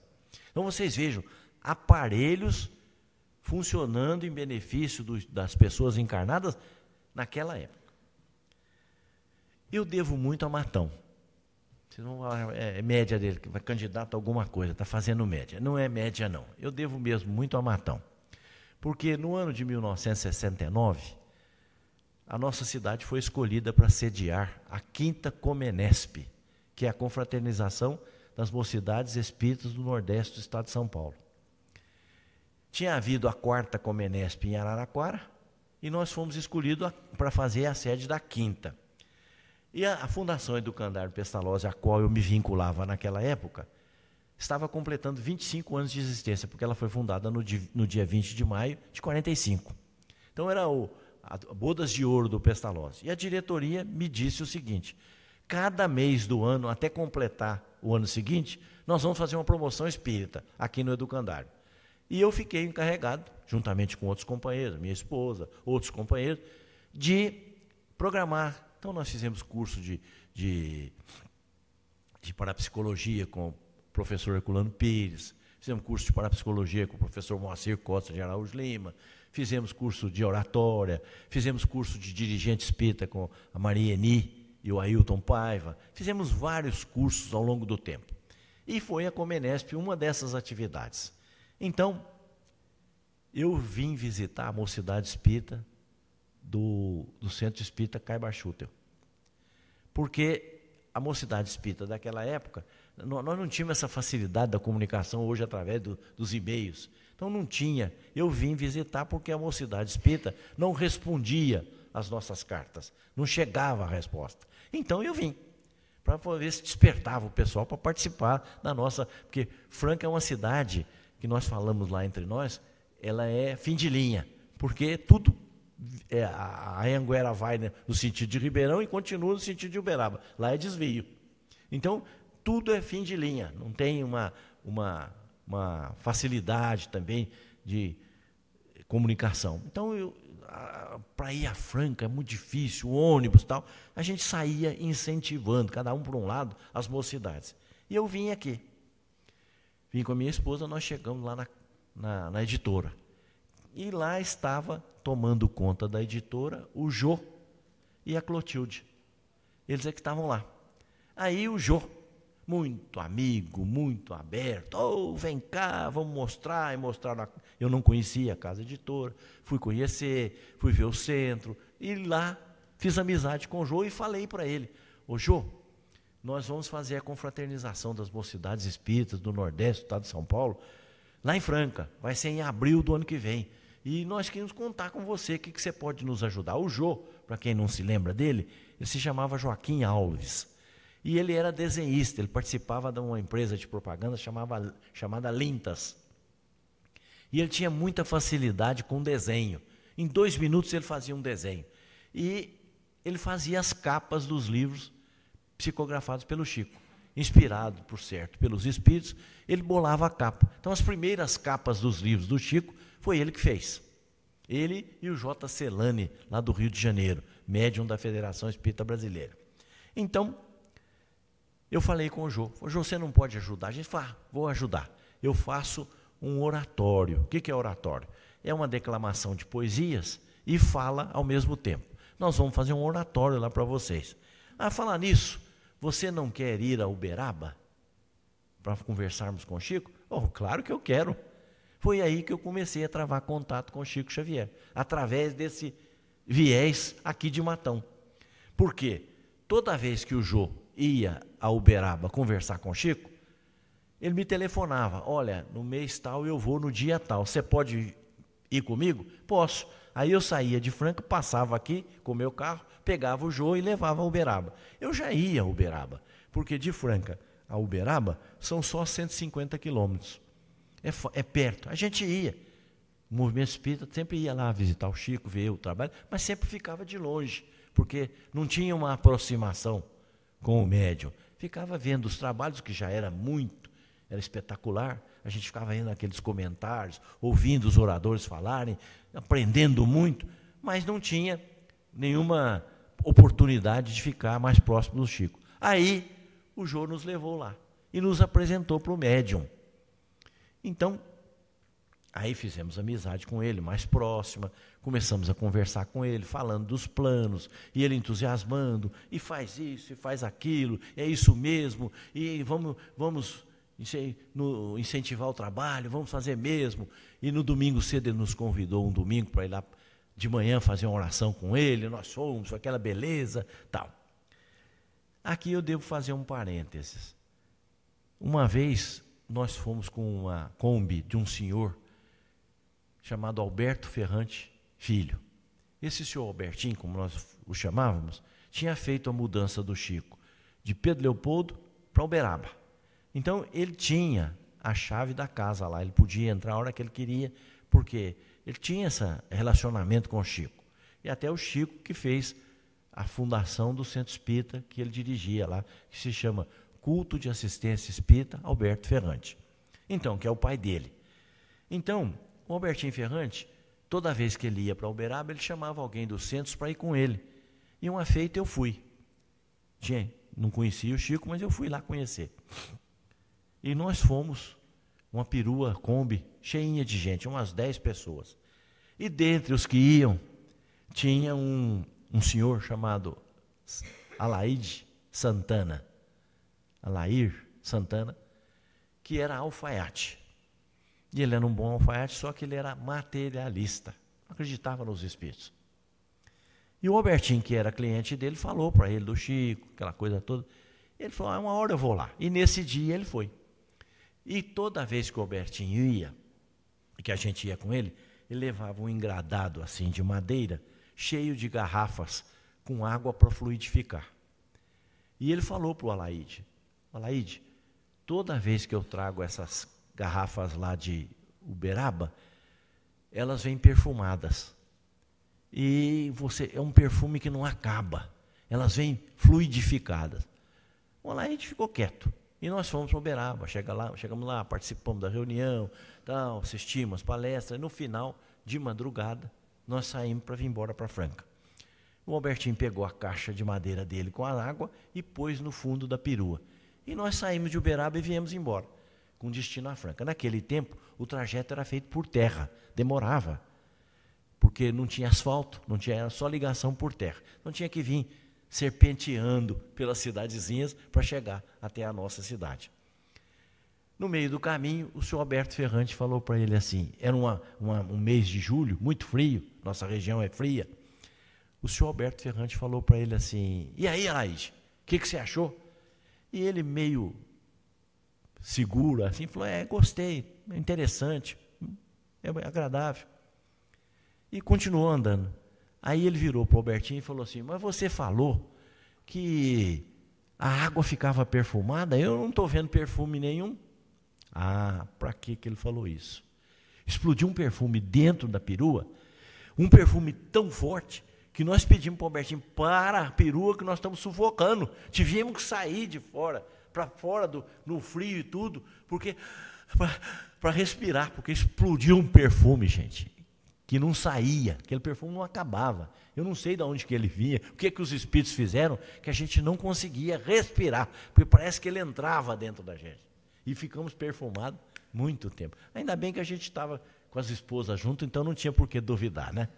Então vocês vejam, aparelhos funcionando em benefício das pessoas encarnadas naquela época. Eu devo muito a Matão. Vocês vão falar, é média dele, que vai candidato a alguma coisa, está fazendo média. Não é média, não. Eu devo mesmo muito a Matão. Porque no ano de 1969, a nossa cidade foi escolhida para sediar a 5ª Comenesp, que é a confraternização das mocidades espíritas do Nordeste do Estado de São Paulo. Tinha havido a 4ª Comenesp em Araraquara, e nós fomos escolhidos para fazer a sede da 5ª. E a Fundação Educandário Pestalozzi, a qual eu me vinculava naquela época, estava completando 25 anos de existência, porque ela foi fundada no dia 20 de maio de 45. Então era a Bodas de Ouro do Pestalozzi. E a diretoria me disse o seguinte, cada mês do ano, até completar o ano seguinte, nós vamos fazer uma promoção espírita aqui no Educandário. E eu fiquei encarregado, juntamente com outros companheiros, minha esposa, outros companheiros, de programar. Então, nós fizemos curso de parapsicologia com o professor Herculano Pires, fizemos curso de parapsicologia com o professor Moacir Costa de Araújo Lima, fizemos curso de oratória, fizemos curso de dirigente espírita com a Maria Eni e o Ailton Paiva, fizemos vários cursos ao longo do tempo. E foi a Comenesp uma dessas atividades. Então, eu vim visitar a mocidade espírita do Centro Espírita Caibar Schutel. Porque a mocidade espírita daquela época, nós não tínhamos essa facilidade da comunicação hoje através dos e-mails. Então não tinha. Eu vim visitar porque a mocidade espírita não respondia às nossas cartas. Não chegava a resposta. Então eu vim, para ver se despertava o pessoal para participar da nossa... Porque Franca é uma cidade, que nós falamos lá entre nós, ela é fim de linha, porque tudo... a Anhanguera vai, né, no sentido de Ribeirão e continua no sentido de Uberaba. Lá é desvio. Então, tudo é fim de linha. Não tem uma facilidade também de comunicação. Então, para ir a Franca é muito difícil, o ônibus e tal. A gente saía incentivando, cada um por um lado, as mocidades. E eu vim aqui. Vim com a minha esposa, nós chegamos lá na editora. E lá estava tomando conta da editora o Jô e a Clotilde. Eles é que estavam lá. Aí o Jô, muito amigo, muito aberto, vem cá, vamos mostrar, e mostrar. Eu não conhecia a casa editora, fui conhecer, fui ver o centro, e lá fiz amizade com o Jô e falei para ele, ô Jô, nós vamos fazer a confraternização das mocidades espíritas do Nordeste, do Estado de São Paulo, lá em Franca, vai ser em abril do ano que vem. E nós queríamos contar com você, o que você pode nos ajudar. O Jô, para quem não se lembra dele, ele se chamava Joaquim Alves. E ele era desenhista, ele participava de uma empresa de propaganda chamada Lintas. E ele tinha muita facilidade com desenho. Em 2 minutos ele fazia um desenho. E ele fazia as capas dos livros psicografados pelo Chico. Inspirado, por certo, pelos espíritos, ele bolava a capa. Então, as primeiras capas dos livros do Chico, foi ele que fez. Ele e o J. Celane, lá do Rio de Janeiro, médium da Federação Espírita Brasileira. Então, eu falei com o Jô. Jô, você não pode ajudar? A gente falou, vou ajudar. Eu faço um oratório. O que é oratório? É uma declamação de poesias e fala ao mesmo tempo. nós vamos fazer um oratório lá para vocês. Falar nisso, você não quer ir a Uberaba para conversarmos com o Chico? Oh, claro que eu quero. Foi aí que eu comecei a travar contato com o Chico Xavier, através desse viés aqui de Matão. Por quê? Toda vez que o Jô ia a Uberaba conversar com o Chico, ele me telefonava: olha, no mês tal eu vou no dia tal, você pode ir comigo? Posso. Aí eu saía de Franca, passava aqui com o meu carro, pegava o Jô e levava a Uberaba. Eu já ia a Uberaba, porque de Franca a Uberaba são só 150 quilômetros. É perto. A gente ia. O movimento espírita sempre ia lá visitar o Chico, ver o trabalho, mas sempre ficava de longe, porque não tinha uma aproximação com o médium. Ficava vendo os trabalhos, que já era espetacular. A gente ficava indo naqueles comentários, ouvindo os oradores falarem, aprendendo muito, mas não tinha nenhuma oportunidade de ficar mais próximo do Chico. Aí o Jô nos levou lá e nos apresentou para o médium. Então, aí fizemos amizade com ele, mais próxima, começamos a conversar com ele, falando dos planos, e ele entusiasmando, e faz isso, e faz aquilo, é isso mesmo, e vamos incentivar o trabalho, vamos fazer mesmo. E no domingo cedo ele nos convidou, um domingo, para ir lá de manhã fazer uma oração com ele, nós fomos, aquela beleza, tal. Aqui eu devo fazer um parênteses. Uma vez nós fomos com uma Kombi de um senhor chamado Alberto Ferrante Filho. Esse senhor Albertinho, como nós o chamávamos, tinha feito a mudança do Chico de Pedro Leopoldo para Uberaba. Então ele tinha a chave da casa lá, ele podia entrar a hora que ele queria, porque ele tinha esse relacionamento com o Chico. E até o Chico que fez a fundação do Centro Espírita que ele dirigia lá, que se chama Culto de Assistência Espírita Alberto Ferrante. Então, que é o pai dele. Então, o Albertinho Ferrante, toda vez que ele ia para Uberaba, ele chamava alguém dos centros para ir com ele. E uma feita eu fui. Não conhecia o Chico, mas eu fui lá conhecer. E nós fomos, uma perua Kombi, cheinha de gente, umas 10 pessoas. E dentre os que iam, tinha um senhor chamado Alair Santana, que era alfaiate. E ele era um bom alfaiate, só que ele era materialista, acreditava nos espíritos. E o Albertinho, que era cliente dele, falou para ele do Chico, aquela coisa toda. Ele falou: uma hora eu vou lá. E nesse dia ele foi. E toda vez que o Albertinho ia, que a gente ia com ele, ele levava um engradado assim de madeira, cheio de garrafas com água para fluidificar. E ele falou para o Alaide: Alaide, toda vez que eu trago essas garrafas lá de Uberaba, elas vêm perfumadas. E é um perfume que não acaba. Elas vêm fluidificadas. O Alaide ficou quieto. E nós fomos para Uberaba. Chegamos lá, participamos da reunião, tal, assistimos as palestras. E no final, de madrugada, nós saímos para vir embora para Franca. O Albertinho pegou a caixa de madeira dele com a água e pôs no fundo da perua. E nós saímos de Uberaba e viemos embora, com destino a Franca. Naquele tempo, o trajeto era feito por terra, demorava, porque não tinha asfalto, era só ligação por terra. Não tinha que vir serpenteando pelas cidadezinhas para chegar até a nossa cidade. No meio do caminho, o senhor Alberto Ferrante falou para ele assim, era um mês de julho, muito frio, nossa região é fria. O senhor Alberto Ferrante falou para ele assim: e aí, Alaide, o que você achou? E ele meio seguro, assim, falou: gostei, é interessante, é agradável. E continuou andando. Aí ele virou para o Albertinho e falou assim: mas você falou que a água ficava perfumada? Eu não estou vendo perfume nenhum. Para que ele falou isso? Explodiu um perfume dentro da perua, um perfume tão forte, que nós pedimos para o Albertinho: para a perua que nós estamos sufocando. Tivemos que sair de fora, para fora no frio e tudo, porque para respirar, porque explodiu um perfume, gente, que não saía, aquele perfume não acabava. Eu não sei de onde que ele vinha, o que os espíritos fizeram, que a gente não conseguia respirar, porque parece que ele entrava dentro da gente. E ficamos perfumados muito tempo. Ainda bem que a gente estava com as esposas junto, então não tinha por que duvidar, né?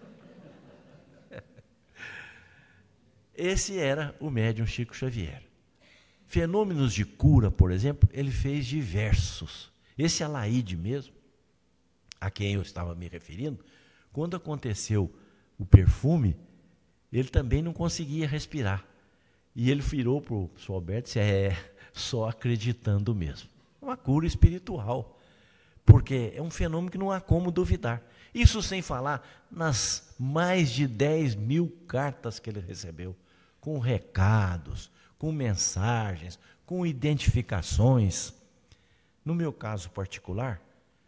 Esse era o médium Chico Xavier. Fenômenos de cura, por exemplo, ele fez diversos. Esse Alaíde mesmo, a quem eu estava me referindo, quando aconteceu o perfume, ele também não conseguia respirar. E ele virou para o professor Alberto e disse, só acreditando mesmo. Uma cura espiritual, porque é um fenômeno que não há como duvidar. Isso sem falar nas mais de 10.000 cartas que ele recebeu, com recados, com mensagens, com identificações. No meu caso particular,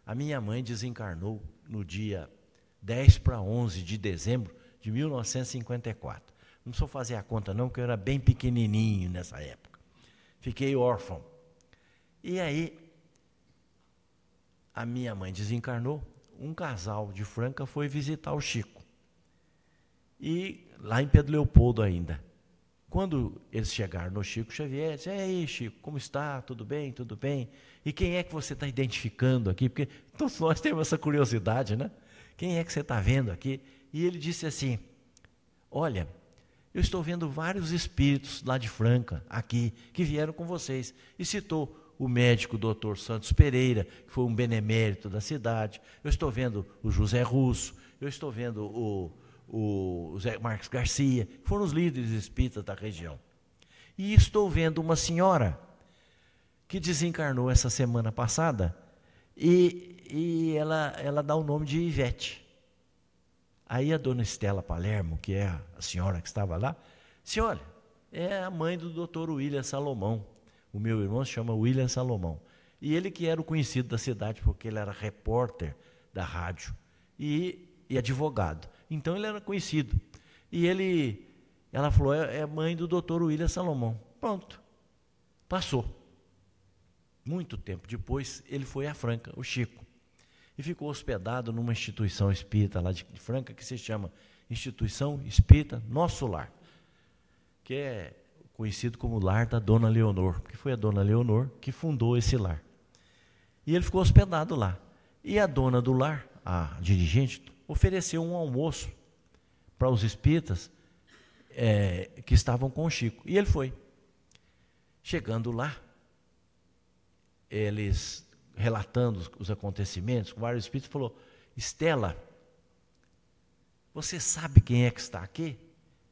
a minha mãe desencarnou no dia 10/11 de dezembro de 1954. Não precisou fazer a conta não, porque eu era bem pequenininho nessa época. Fiquei órfão. E aí, a minha mãe desencarnou, um casal de Franca foi visitar o Chico. E lá em Pedro Leopoldo ainda. Quando eles chegaram no Chico Xavier, disse, e aí, Chico, como está? Tudo bem? Tudo bem? E quem é que você está identificando aqui? Porque todos nós temos essa curiosidade, né? Quem é que você está vendo aqui? E ele disse assim, olha, eu estou vendo vários espíritos lá de Franca, aqui, que vieram com vocês. E citou o médico Dr. Santos Pereira, que foi um benemérito da cidade. Eu estou vendo o José Russo, eu estou vendo o Zé Marques Garcia, que foram os líderes espíritas da região. E estou vendo uma senhora que desencarnou essa semana passada e ela dá o nome de Ivete. Aí a dona Estela Palermo, que é a senhora que estava lá, disse, olha, é a mãe do Dr. William Salomão. O meu irmão se chama William Salomão. E ele que era o conhecido da cidade, porque ele era repórter da rádio e advogado. Então ele era conhecido. E ela falou, é mãe do Dr. William Salomão. Pronto. Passou. Muito tempo depois, ele foi a Franca, o Chico. E ficou hospedado numa instituição espírita lá de Franca, que se chama Instituição Espírita Nosso Lar, que é conhecido como Lar da Dona Leonor, porque foi a Dona Leonor que fundou esse lar. E ele ficou hospedado lá. E a dona do lar, a dirigente, ofereceu um almoço para os espíritas que estavam com o Chico. E ele foi. Chegando lá, eles relatando os acontecimentos, com vários espíritos, falou, Estela, você sabe quem é que está aqui?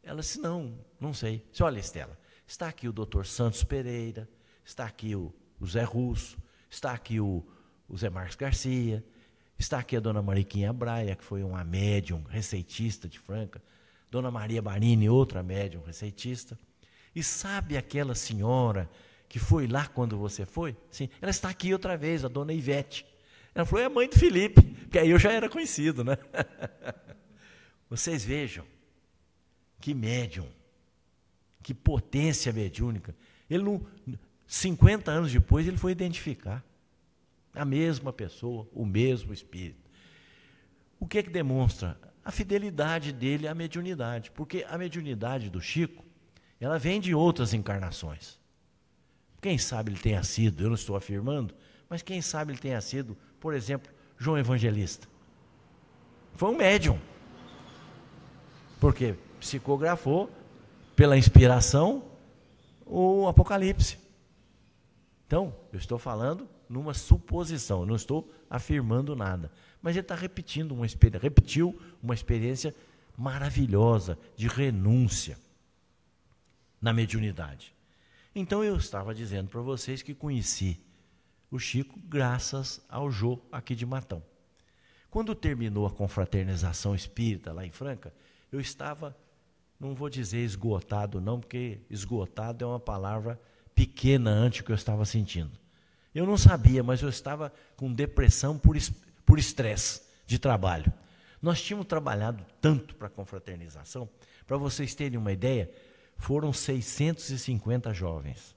Ela disse, não sei. Disse, olha, Estela, está aqui o Dr. Santos Pereira, está aqui o Zé Russo, está aqui o Zé Marques Garcia, está aqui a dona Mariquinha Braia, que foi uma médium receitista de Franca, dona Maria Barini, outra médium receitista. E sabe aquela senhora que foi lá quando você foi? Sim, ela está aqui outra vez, a dona Ivete. Ela falou, é a mãe do Felipe, porque aí eu já era conhecido, né? Vocês vejam, que médium, que potência mediúnica. Ele 50 anos depois, ele foi identificar a mesma pessoa, o mesmo espírito. O que demonstra? A fidelidade dele à mediunidade, porque a mediunidade do Chico, ela vem de outras encarnações. Quem sabe ele tenha sido, eu não estou afirmando, mas quem sabe ele tenha sido, por exemplo, João Evangelista. Foi um médium, porque psicografou, pela inspiração, o Apocalipse. Então, eu estou falando numa suposição, eu não estou afirmando nada. Mas ele está repetiu uma experiência maravilhosa de renúncia na mediunidade. Então, eu estava dizendo para vocês que conheci o Chico graças ao Jô aqui de Matão. Quando terminou a confraternização espírita lá em Franca, eu estava, não vou dizer esgotado não, porque esgotado é uma palavra pequena ante o que eu estava sentindo. Eu não sabia, mas eu estava com depressão por estresse de trabalho. Nós tínhamos trabalhado tanto para a confraternização, para vocês terem uma ideia, foram 650 jovens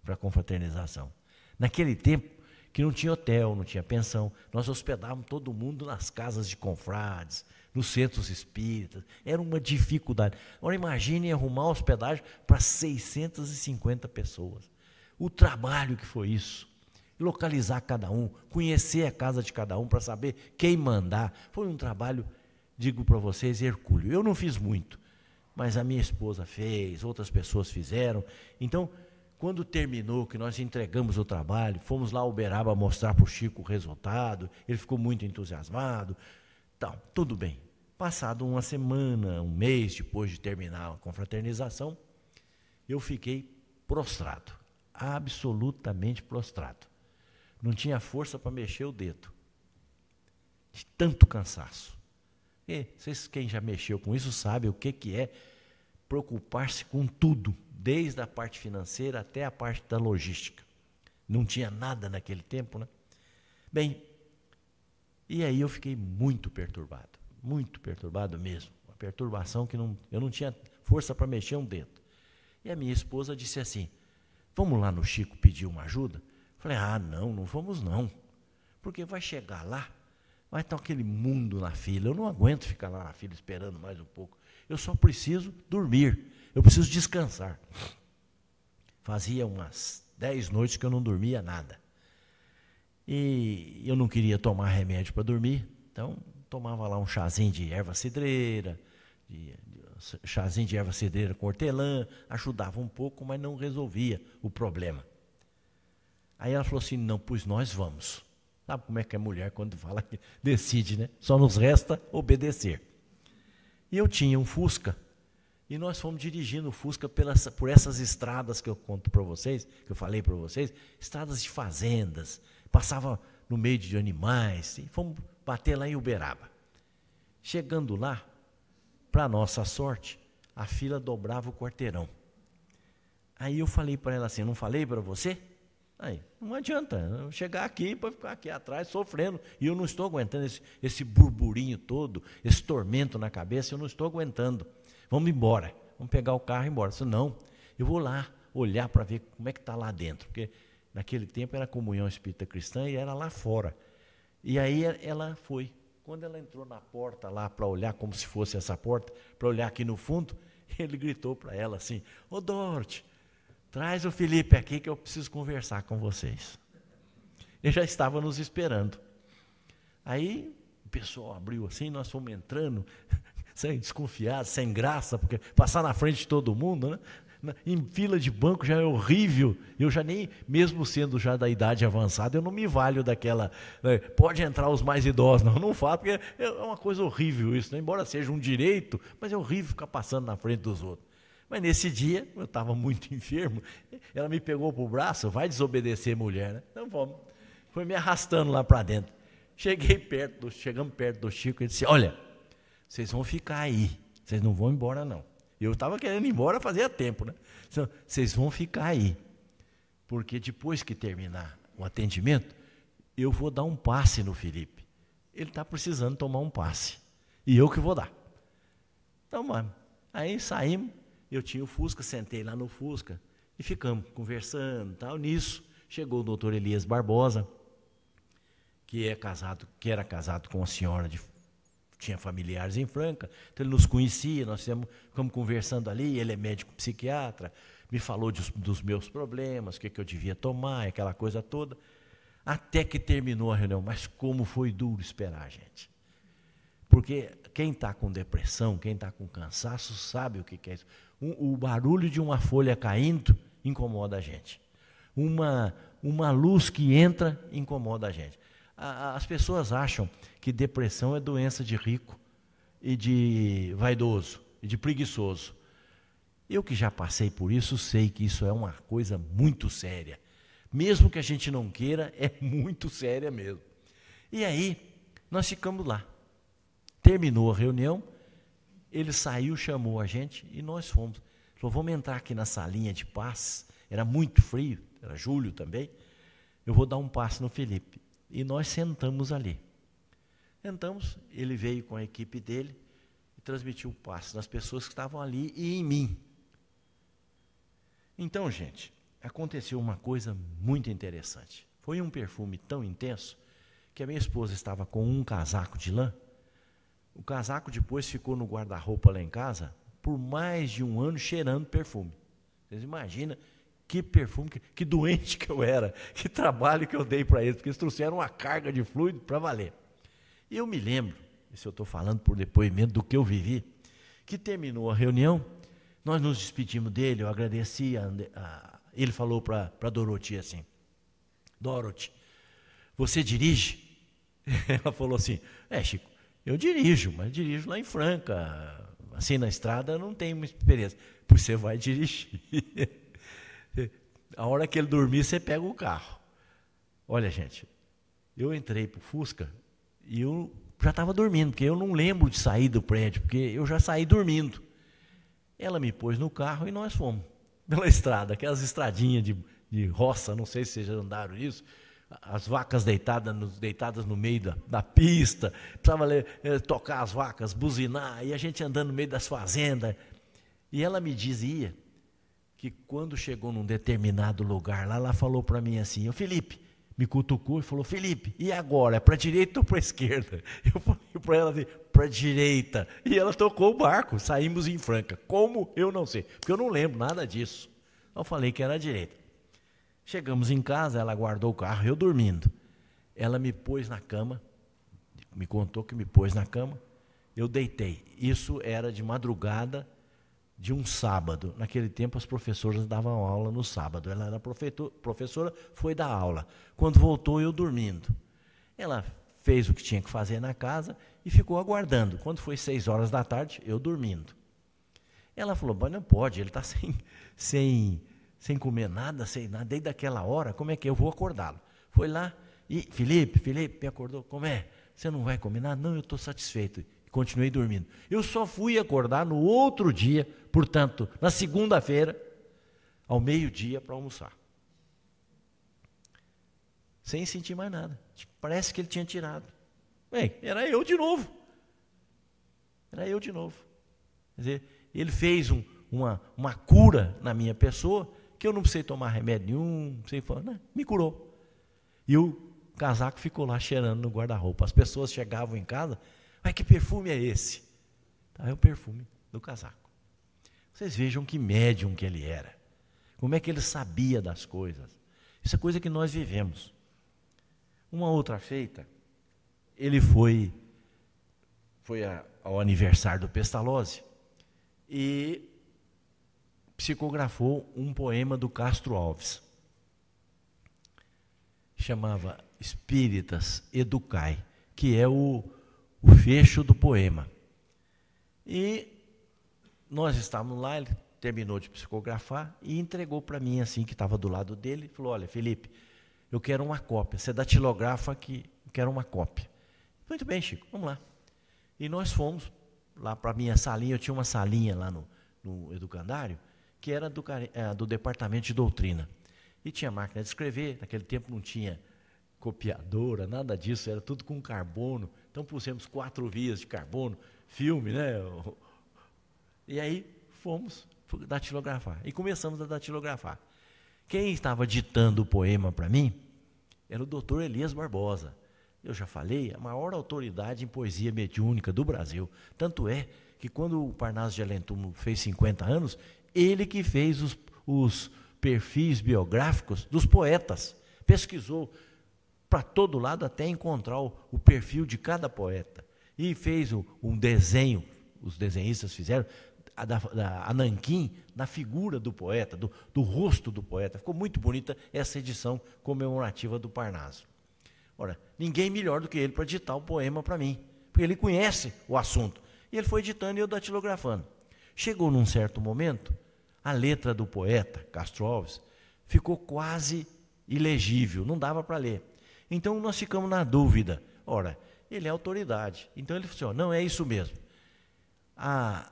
para a confraternização. Naquele tempo, que não tinha hotel, não tinha pensão, nós hospedávamos todo mundo nas casas de confrades, nos centros espíritas, era uma dificuldade. Agora imagine arrumar hospedagem para 650 pessoas. O trabalho que foi isso, localizar cada um, conhecer a casa de cada um para saber quem mandar, foi um trabalho, digo para vocês, hercúleo. Eu não fiz muito, mas a minha esposa fez, outras pessoas fizeram. Então, quando terminou, que nós entregamos o trabalho, fomos lá ao Uberaba mostrar para o Chico o resultado, ele ficou muito entusiasmado, tal, tudo bem. Passado uma semana, um mês depois de terminar a confraternização, eu fiquei prostrado, absolutamente prostrado. Não tinha força para mexer o dedo, de tanto cansaço. E vocês, quem já mexeu com isso, sabe o que é preocupar-se com tudo, desde a parte financeira até a parte da logística. Não tinha nada naquele tempo, né? Bem, e aí eu fiquei muito perturbado mesmo. Uma perturbação que eu não tinha força para mexer um dedo. E a minha esposa disse assim, vamos lá no Chico pedir uma ajuda? Falei, não vamos não. Porque vai chegar lá, vai estar aquele mundo na fila. Eu não aguento ficar lá na fila esperando mais um pouco. Eu só preciso dormir. Eu preciso descansar. Fazia umas 10 noites que eu não dormia nada. E eu não queria tomar remédio para dormir, então tomava lá um chazinho de erva cidreira, chazinho de erva cidreira com hortelã, ajudava um pouco, mas não resolvia o problema. Aí ela falou assim, não, pois nós vamos. Sabe como é que é mulher quando fala que decide, né? Só nos resta obedecer. E eu tinha um Fusca, e nós fomos dirigindo o Fusca por essas estradas que eu conto para vocês, que eu falei para vocês, estradas de fazendas, passava no meio de animais, e fomos bater lá em Uberaba. Chegando lá, para nossa sorte, a fila dobrava o quarteirão. Aí eu falei para ela assim, não falei para você? Aí, não adianta eu chegar aqui para ficar aqui atrás sofrendo, e eu não estou aguentando esse burburinho todo, esse tormento na cabeça, eu não estou aguentando. Vamos embora, vamos pegar o carro e ir embora. Eu disse, não, eu vou lá olhar para ver como é que está lá dentro, porque naquele tempo era a Comunhão Espírita Cristã e era lá fora. E aí ela foi. Quando ela entrou na porta lá para olhar, como se fosse essa porta, para olhar aqui no fundo, ele gritou para ela assim, ô Dorothy, traz o Felipe aqui que eu preciso conversar com vocês. Ele já estava nos esperando. Aí o pessoal abriu assim, nós fomos entrando, sem desconfiar, sem graça, porque passar na frente de todo mundo, né? Em fila de banco já é horrível, eu já nem, mesmo sendo já da idade avançada, eu não me valho daquela, né? Pode entrar os mais idosos, não falo, porque é uma coisa horrível isso, né? Embora seja um direito, mas é horrível ficar passando na frente dos outros. Mas nesse dia, eu estava muito enfermo, ela me pegou para o braço, vai desobedecer mulher, né? Então vamos, foi me arrastando lá para dentro. Chegamos perto do Chico, ele disse, olha, vocês vão ficar aí, vocês não vão embora não. Eu estava querendo ir embora fazia tempo, né? Então, vocês vão ficar aí, porque depois que terminar o atendimento, eu vou dar um passe no Felipe. Ele está precisando tomar um passe, e eu que vou dar. Então, mano, aí saímos, eu tinha o Fusca, sentei lá no Fusca, e ficamos conversando, tal. Nisso, chegou o doutor Elias Barbosa, que era casado com uma senhora tinha familiares em Franca, então ele nos conhecia, nós ficamos conversando ali, ele é médico psiquiatra, me falou dos meus problemas, o que eu devia tomar, aquela coisa toda, até que terminou a reunião. Mas como foi duro esperar, gente. Porque quem está com depressão, quem está com cansaço, sabe o que é isso. O barulho de uma folha caindo incomoda a gente. Uma luz que entra incomoda a gente. As pessoas acham que depressão é doença de rico e de vaidoso e de preguiçoso. Eu que já passei por isso, sei que isso é uma coisa muito séria. Mesmo que a gente não queira, é muito séria mesmo. E aí, nós ficamos lá. Terminou a reunião, ele saiu, chamou a gente e nós fomos. Falou, vamos entrar aqui na salinha de paz. Era muito frio, era julho também. Eu vou dar um passe no Felipe. E nós sentamos ali. Sentamos, ele veio com a equipe dele e transmitiu o passe nas pessoas que estavam ali e em mim. Então, gente, aconteceu uma coisa muito interessante. Foi um perfume tão intenso que a minha esposa estava com um casaco de lã. O casaco depois ficou no guarda-roupa lá em casa por mais de um ano cheirando perfume. Vocês imaginam que perfume, que doente que eu era, que trabalho que eu dei para eles, porque eles trouxeram uma carga de fluido para valer. E eu me lembro, se eu estou falando por depoimento do que eu vivi, Que terminou a reunião, nós nos despedimos dele, eu agradeci, ele falou para Dorothy assim, Dorothy, você dirige? Ela falou assim, Chico, eu dirijo, mas dirijo lá em Franca, assim na estrada não tenho muita experiência. Pois você vai dirigir. A hora que ele dormir, você pega o carro. Olha, gente, eu entrei para o Fusca e eu já estava dormindo, porque eu não lembro de sair do prédio, porque eu já saí dormindo. Ela me pôs no carro e nós fomos pela estrada, aquelas estradinhas de roça, não sei se vocês já andaram isso, as vacas deitadas no meio da pista, precisava tocar as vacas, buzinar, e a gente andando no meio das fazendas. E ela me dizia que quando chegou num determinado lugar lá, ela falou para mim assim, Felipe, me cutucou e falou, Felipe, e agora, é para a direita ou para a esquerda? Eu falei para ela assim, para a direita. E ela tocou o barco, saímos em Franca. Como? Eu não sei, porque eu não lembro nada disso. Eu falei que era a direita. Chegamos em casa, ela guardou o carro, eu dormindo. Ela me pôs na cama, me contou que me pôs na cama, eu deitei. Isso era de madrugada de um sábado. Naquele tempo as professoras davam aula no sábado. Ela era professora, foi dar aula. Quando voltou, eu dormindo. Ela fez o que tinha que fazer na casa e ficou aguardando. Quando foi 6 horas da tarde, eu dormindo. Ela falou, mas não pode, ele está sem comer nada, sem nada, desde aquela hora, como é que eu vou acordá-lo? Foi lá e, Felipe me acordou, como é? Você não vai comer nada? Não, eu estou satisfeito. Continuei dormindo. Eu só fui acordar no outro dia, portanto, na segunda-feira, ao meio-dia, para almoçar. Sem sentir mais nada. Parece que ele tinha tirado. Bem, era eu de novo. Era eu de novo. Quer dizer, ele fez uma cura na minha pessoa, que eu não precisei tomar remédio nenhum, não precisei falar, não, me curou. E o casaco ficou lá cheirando no guarda-roupa. As pessoas chegavam em casa, mas que perfume é esse? É o perfume do casaco. Vocês vejam que médium que ele era. Como é que ele sabia das coisas. Isso é coisa que nós vivemos. Uma outra feita, ele foi ao aniversário do Pestalozzi e psicografou um poema do Castro Alves. Chamava Espíritas Educai, que é o fecho do poema. E nós estávamos lá, ele terminou de psicografar e entregou para mim, assim, que estava do lado dele, falou, olha, Felipe, eu quero uma cópia, você datilografa que eu quero uma cópia. Muito bem, Chico, vamos lá. E nós fomos lá para a minha salinha, eu tinha uma salinha lá no educandário, que era do departamento de doutrina. E tinha máquina de escrever, naquele tempo não tinha copiadora, nada disso, era tudo com carbono. Então pusemos 4 vias de carbono, filme, né? E aí fomos datilografar. E começamos a datilografar. Quem estava ditando o poema para mim era o doutor Elias Barbosa. Eu já falei, a maior autoridade em poesia mediúnica do Brasil. Tanto é que quando o Parnaso de Além Túmulo fez 50 anos, ele que fez os perfis biográficos dos poetas. Pesquisou para todo lado até encontrar o perfil de cada poeta. E fez um desenho, os desenhistas fizeram, a nanquim na figura do poeta, do rosto do poeta. Ficou muito bonita essa edição comemorativa do Parnaso. Ora, ninguém melhor do que ele para ditar o poema para mim, porque ele conhece o assunto. E ele foi ditando e eu datilografando. Chegou num certo momento, a letra do poeta, Castro Alves, ficou quase ilegível, não dava para ler. Então nós ficamos na dúvida. Ora, ele é autoridade. Então ele falou assim, não, é isso mesmo. A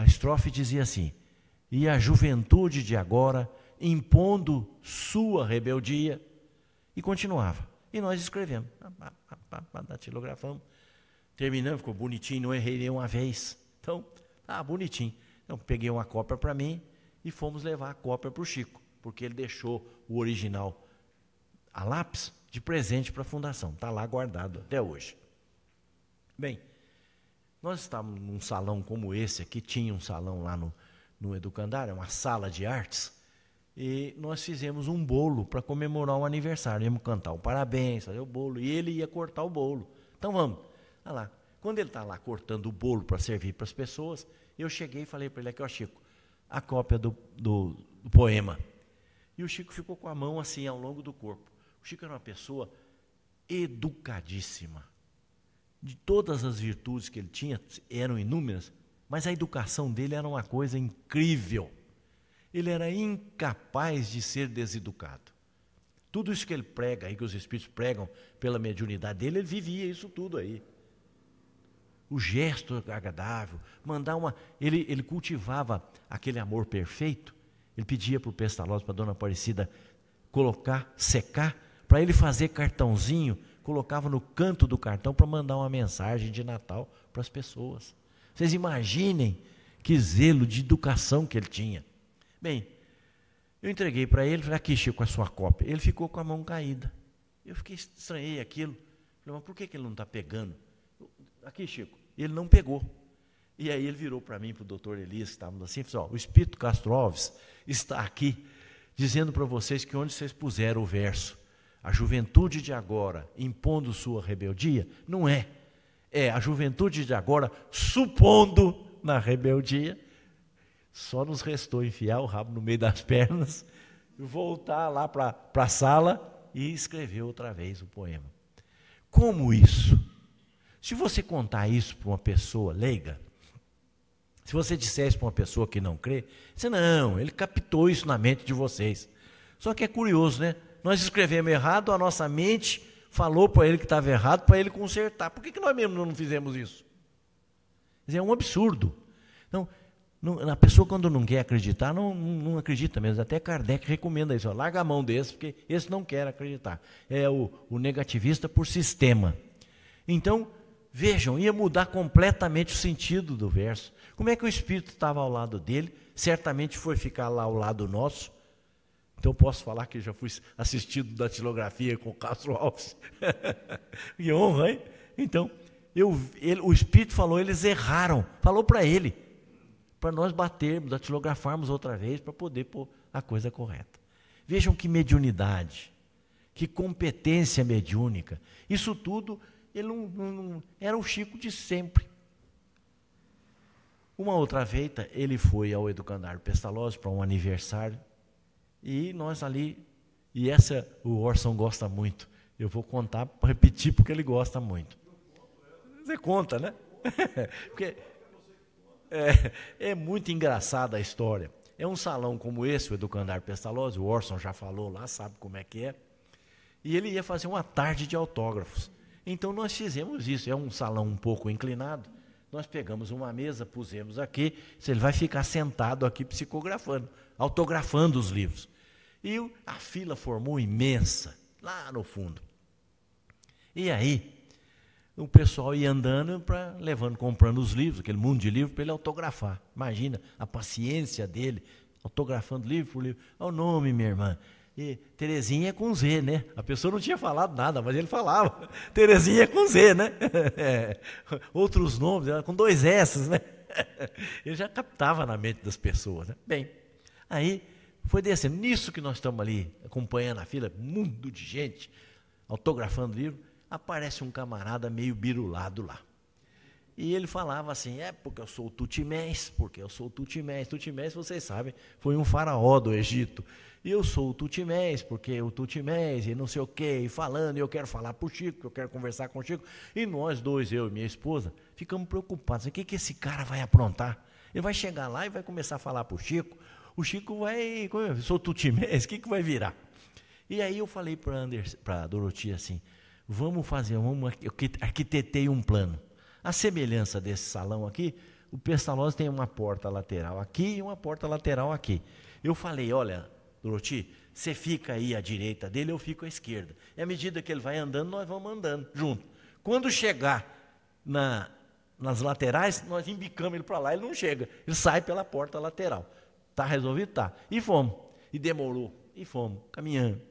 estrofe dizia assim, e a juventude de agora, impondo sua rebeldia, e continuava. E nós escrevemos, datilografamos, terminamos, ficou bonitinho, não errei nenhuma vez. Então, bonitinho. Então, peguei uma cópia para mim e fomos levar a cópia para o Chico, porque ele deixou o original a lápis de presente para a Fundação. Está lá guardado até hoje. Bem, nós estávamos num salão como esse aqui, tinha um salão lá no educandário, uma sala de artes, e nós fizemos um bolo para comemorar o aniversário. Íamos cantar o parabéns, fazer o bolo, e ele ia cortar o bolo. Então vamos. Olha lá. Quando ele está lá cortando o bolo para servir para as pessoas, eu cheguei e falei para ele aqui, ó Chico, a cópia do poema. E o Chico ficou com a mão assim ao longo do corpo. O Chico era uma pessoa educadíssima. De todas as virtudes que ele tinha, eram inúmeras, mas a educação dele era uma coisa incrível. Ele era incapaz de ser deseducado. Tudo isso que ele prega aí, que os espíritos pregam pela mediunidade dele, ele vivia isso tudo aí. O gesto agradável, ele cultivava aquele amor perfeito. Ele pedia para o Pestalozzi, para a Dona Aparecida, colocar, secar, para ele fazer cartãozinho, colocava no canto do cartão para mandar uma mensagem de Natal para as pessoas. Vocês imaginem que zelo de educação que ele tinha. Bem, eu entreguei para ele, falei, aqui Chico, a sua cópia. Ele ficou com a mão caída. Eu estranhei aquilo. Falei, mas por que ele não está pegando? Aqui Chico, ele não pegou. E aí ele virou para mim, para o doutor Elias, que estávamos assim, e falou, o Espírito Castro Alves está aqui, dizendo para vocês que onde vocês puseram o verso, a juventude de agora impondo sua rebeldia, não é. É a juventude de agora supondo na rebeldia. Só nos restou enfiar o rabo no meio das pernas, voltar lá para a sala e escrever outra vez o poema. Como isso? Se você contar isso para uma pessoa leiga, se você dissesse para uma pessoa que não crê, você não, ele captou isso na mente de vocês. Só que é curioso, né? Nós escrevemos errado, a nossa mente falou para ele que estava errado, para ele consertar. Por que nós mesmos não fizemos isso? Quer dizer, é um absurdo. Então, a pessoa quando não quer acreditar, não acredita mesmo. Até Kardec recomenda isso. Ó, larga a mão desse, porque esse não quer acreditar. É o negativista por sistema. Então, vejam, ia mudar completamente o sentido do verso. Como é que o Espírito estava ao lado dele? Certamente foi ficar lá ao lado nosso. Então, eu posso falar que já fui assistido da datilografia com o Castro Alves. Que honra, hein? Então, o Espírito falou, eles erraram. Falou para ele, para nós batermos, datilografarmos outra vez, para poder pôr a coisa correta. Vejam que mediunidade, que competência mediúnica. Isso tudo, ele não era o Chico de sempre. Uma outra vez, ele foi ao Educandário Pestalozzi para um aniversário, e nós ali, e essa o Orson gosta muito. Eu vou contar, repetir, porque ele gosta muito. Você conta, né? Porque é muito engraçada a história. É um salão como esse, o Educandário Pestalozzi, o Orson já falou lá, sabe como é que é. E ele ia fazer uma tarde de autógrafos. Então nós fizemos isso, é um salão um pouco inclinado. Nós pegamos uma mesa, pusemos aqui, ele vai ficar sentado aqui psicografando, autografando os livros. E a fila formou imensa, lá no fundo. E aí, o pessoal ia andando, comprando os livros, aquele mundo de livros, para ele autografar. Imagina a paciência dele, autografando livro por livro. Olha o nome, minha irmã. E Terezinha é com Z, né? A pessoa não tinha falado nada, mas ele falava. Terezinha é com Z, né? Outros nomes, com 2 S, né? Ele já captava na mente das pessoas, né? Bem, aí foi descendo. Nisso que nós estamos ali, acompanhando a fila, mundo de gente, autografando livro, aparece um camarada meio birulado lá. E ele falava assim, porque eu sou o Tutimés, porque eu sou o Tutimés. Tutimés, vocês sabem, foi um faraó do Egito. E eu sou o Tutimés, porque o Tutimés, e não sei o quê, e falando, e eu quero falar para o Chico, eu quero conversar com o Chico. E nós dois, eu e minha esposa, ficamos preocupados. O que esse cara vai aprontar? Ele vai chegar lá e vai começar a falar para o Chico. O Chico vai, eu sou o Tutimés, o que vai virar? E aí eu falei para a Dorotia assim, vamos arquitetei um plano. A semelhança desse salão aqui, o Pestalozzi tem uma porta lateral aqui e uma porta lateral aqui. Eu falei, olha, Doroti, você fica aí à direita dele, eu fico à esquerda. E à medida que ele vai andando, nós vamos andando junto. Quando chegar nas laterais, nós embicamos ele para lá, ele não chega. Ele sai pela porta lateral. Está resolvido? Tá. E fomos. E demorou. E fomos, caminhando,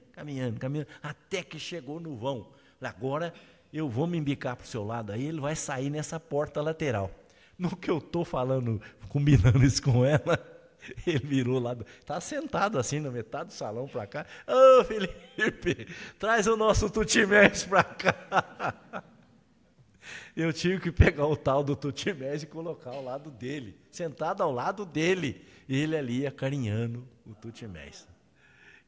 até que chegou no vão. Agora eu vou me embicar para o seu lado aí, ele vai sair nessa porta lateral. No que eu estou falando, combinando isso com ela, ele virou lá, está sentado assim na metade do salão para cá. Ô Felipe, traz o nosso Tutimés para cá. Eu tive que pegar o tal do Tutimés e colocar ao lado dele, sentado ao lado dele, e ele ali acarinhando o Tutimés.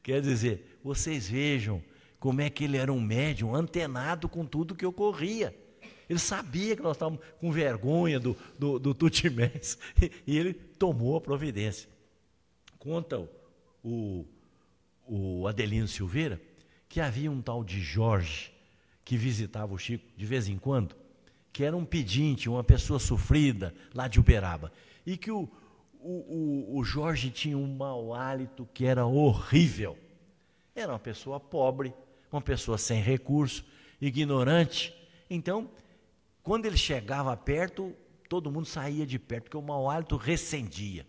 Quer dizer, vocês vejam como é que ele era um médium antenado com tudo que ocorria. Ele sabia que nós estávamos com vergonha do Tutimés, e ele tomou a providência. Conta o Adelino Silveira que havia um tal de Jorge que visitava o Chico de vez em quando, que era um pedinte, uma pessoa sofrida lá de Uberaba, e que o Jorge tinha um mau hálito que era horrível. Era uma pessoa pobre, uma pessoa sem recurso, ignorante. Então, quando ele chegava perto, todo mundo saía de perto, porque o mau hálito recendia.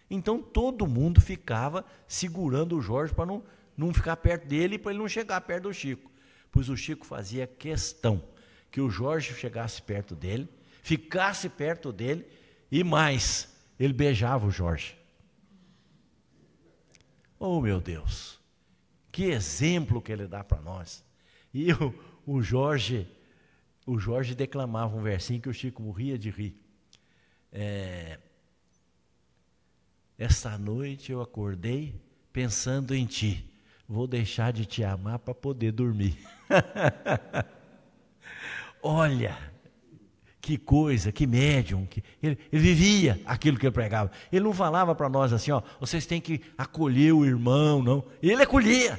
Então, todo mundo ficava segurando o Jorge para não ficar perto dele, para ele não chegar perto do Chico. Pois o Chico fazia questão que o Jorge chegasse perto dele, ficasse perto dele, e mais, ele beijava o Jorge. Oh, meu Deus, que exemplo que ele dá para nós. E o Jorge declamava um versinho que o Chico morria de rir. Esta noite eu acordei pensando em ti. Vou deixar de te amar para poder dormir. Olha, que coisa, que médium. Ele vivia aquilo que ele pregava. Ele não falava para nós assim, ó, vocês têm que acolher o irmão, não. Ele acolhia.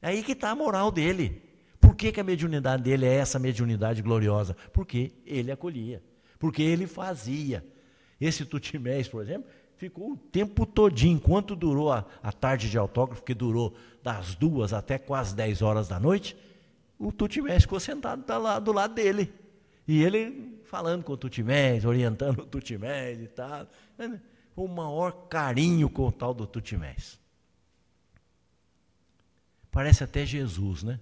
É aí que está a moral dele. Por que a mediunidade dele é essa mediunidade gloriosa? Porque ele acolhia. Porque ele fazia. Esse Tutimés, por exemplo, ficou o tempo todinho, enquanto durou a tarde de autógrafo, que durou das 2 até quase 10 horas da noite, o Tutimés ficou sentado do lado dele. E ele falando com o Tutimés, orientando o Tutimés e tal. O maior carinho com o tal do Tutimés. Parece até Jesus, né?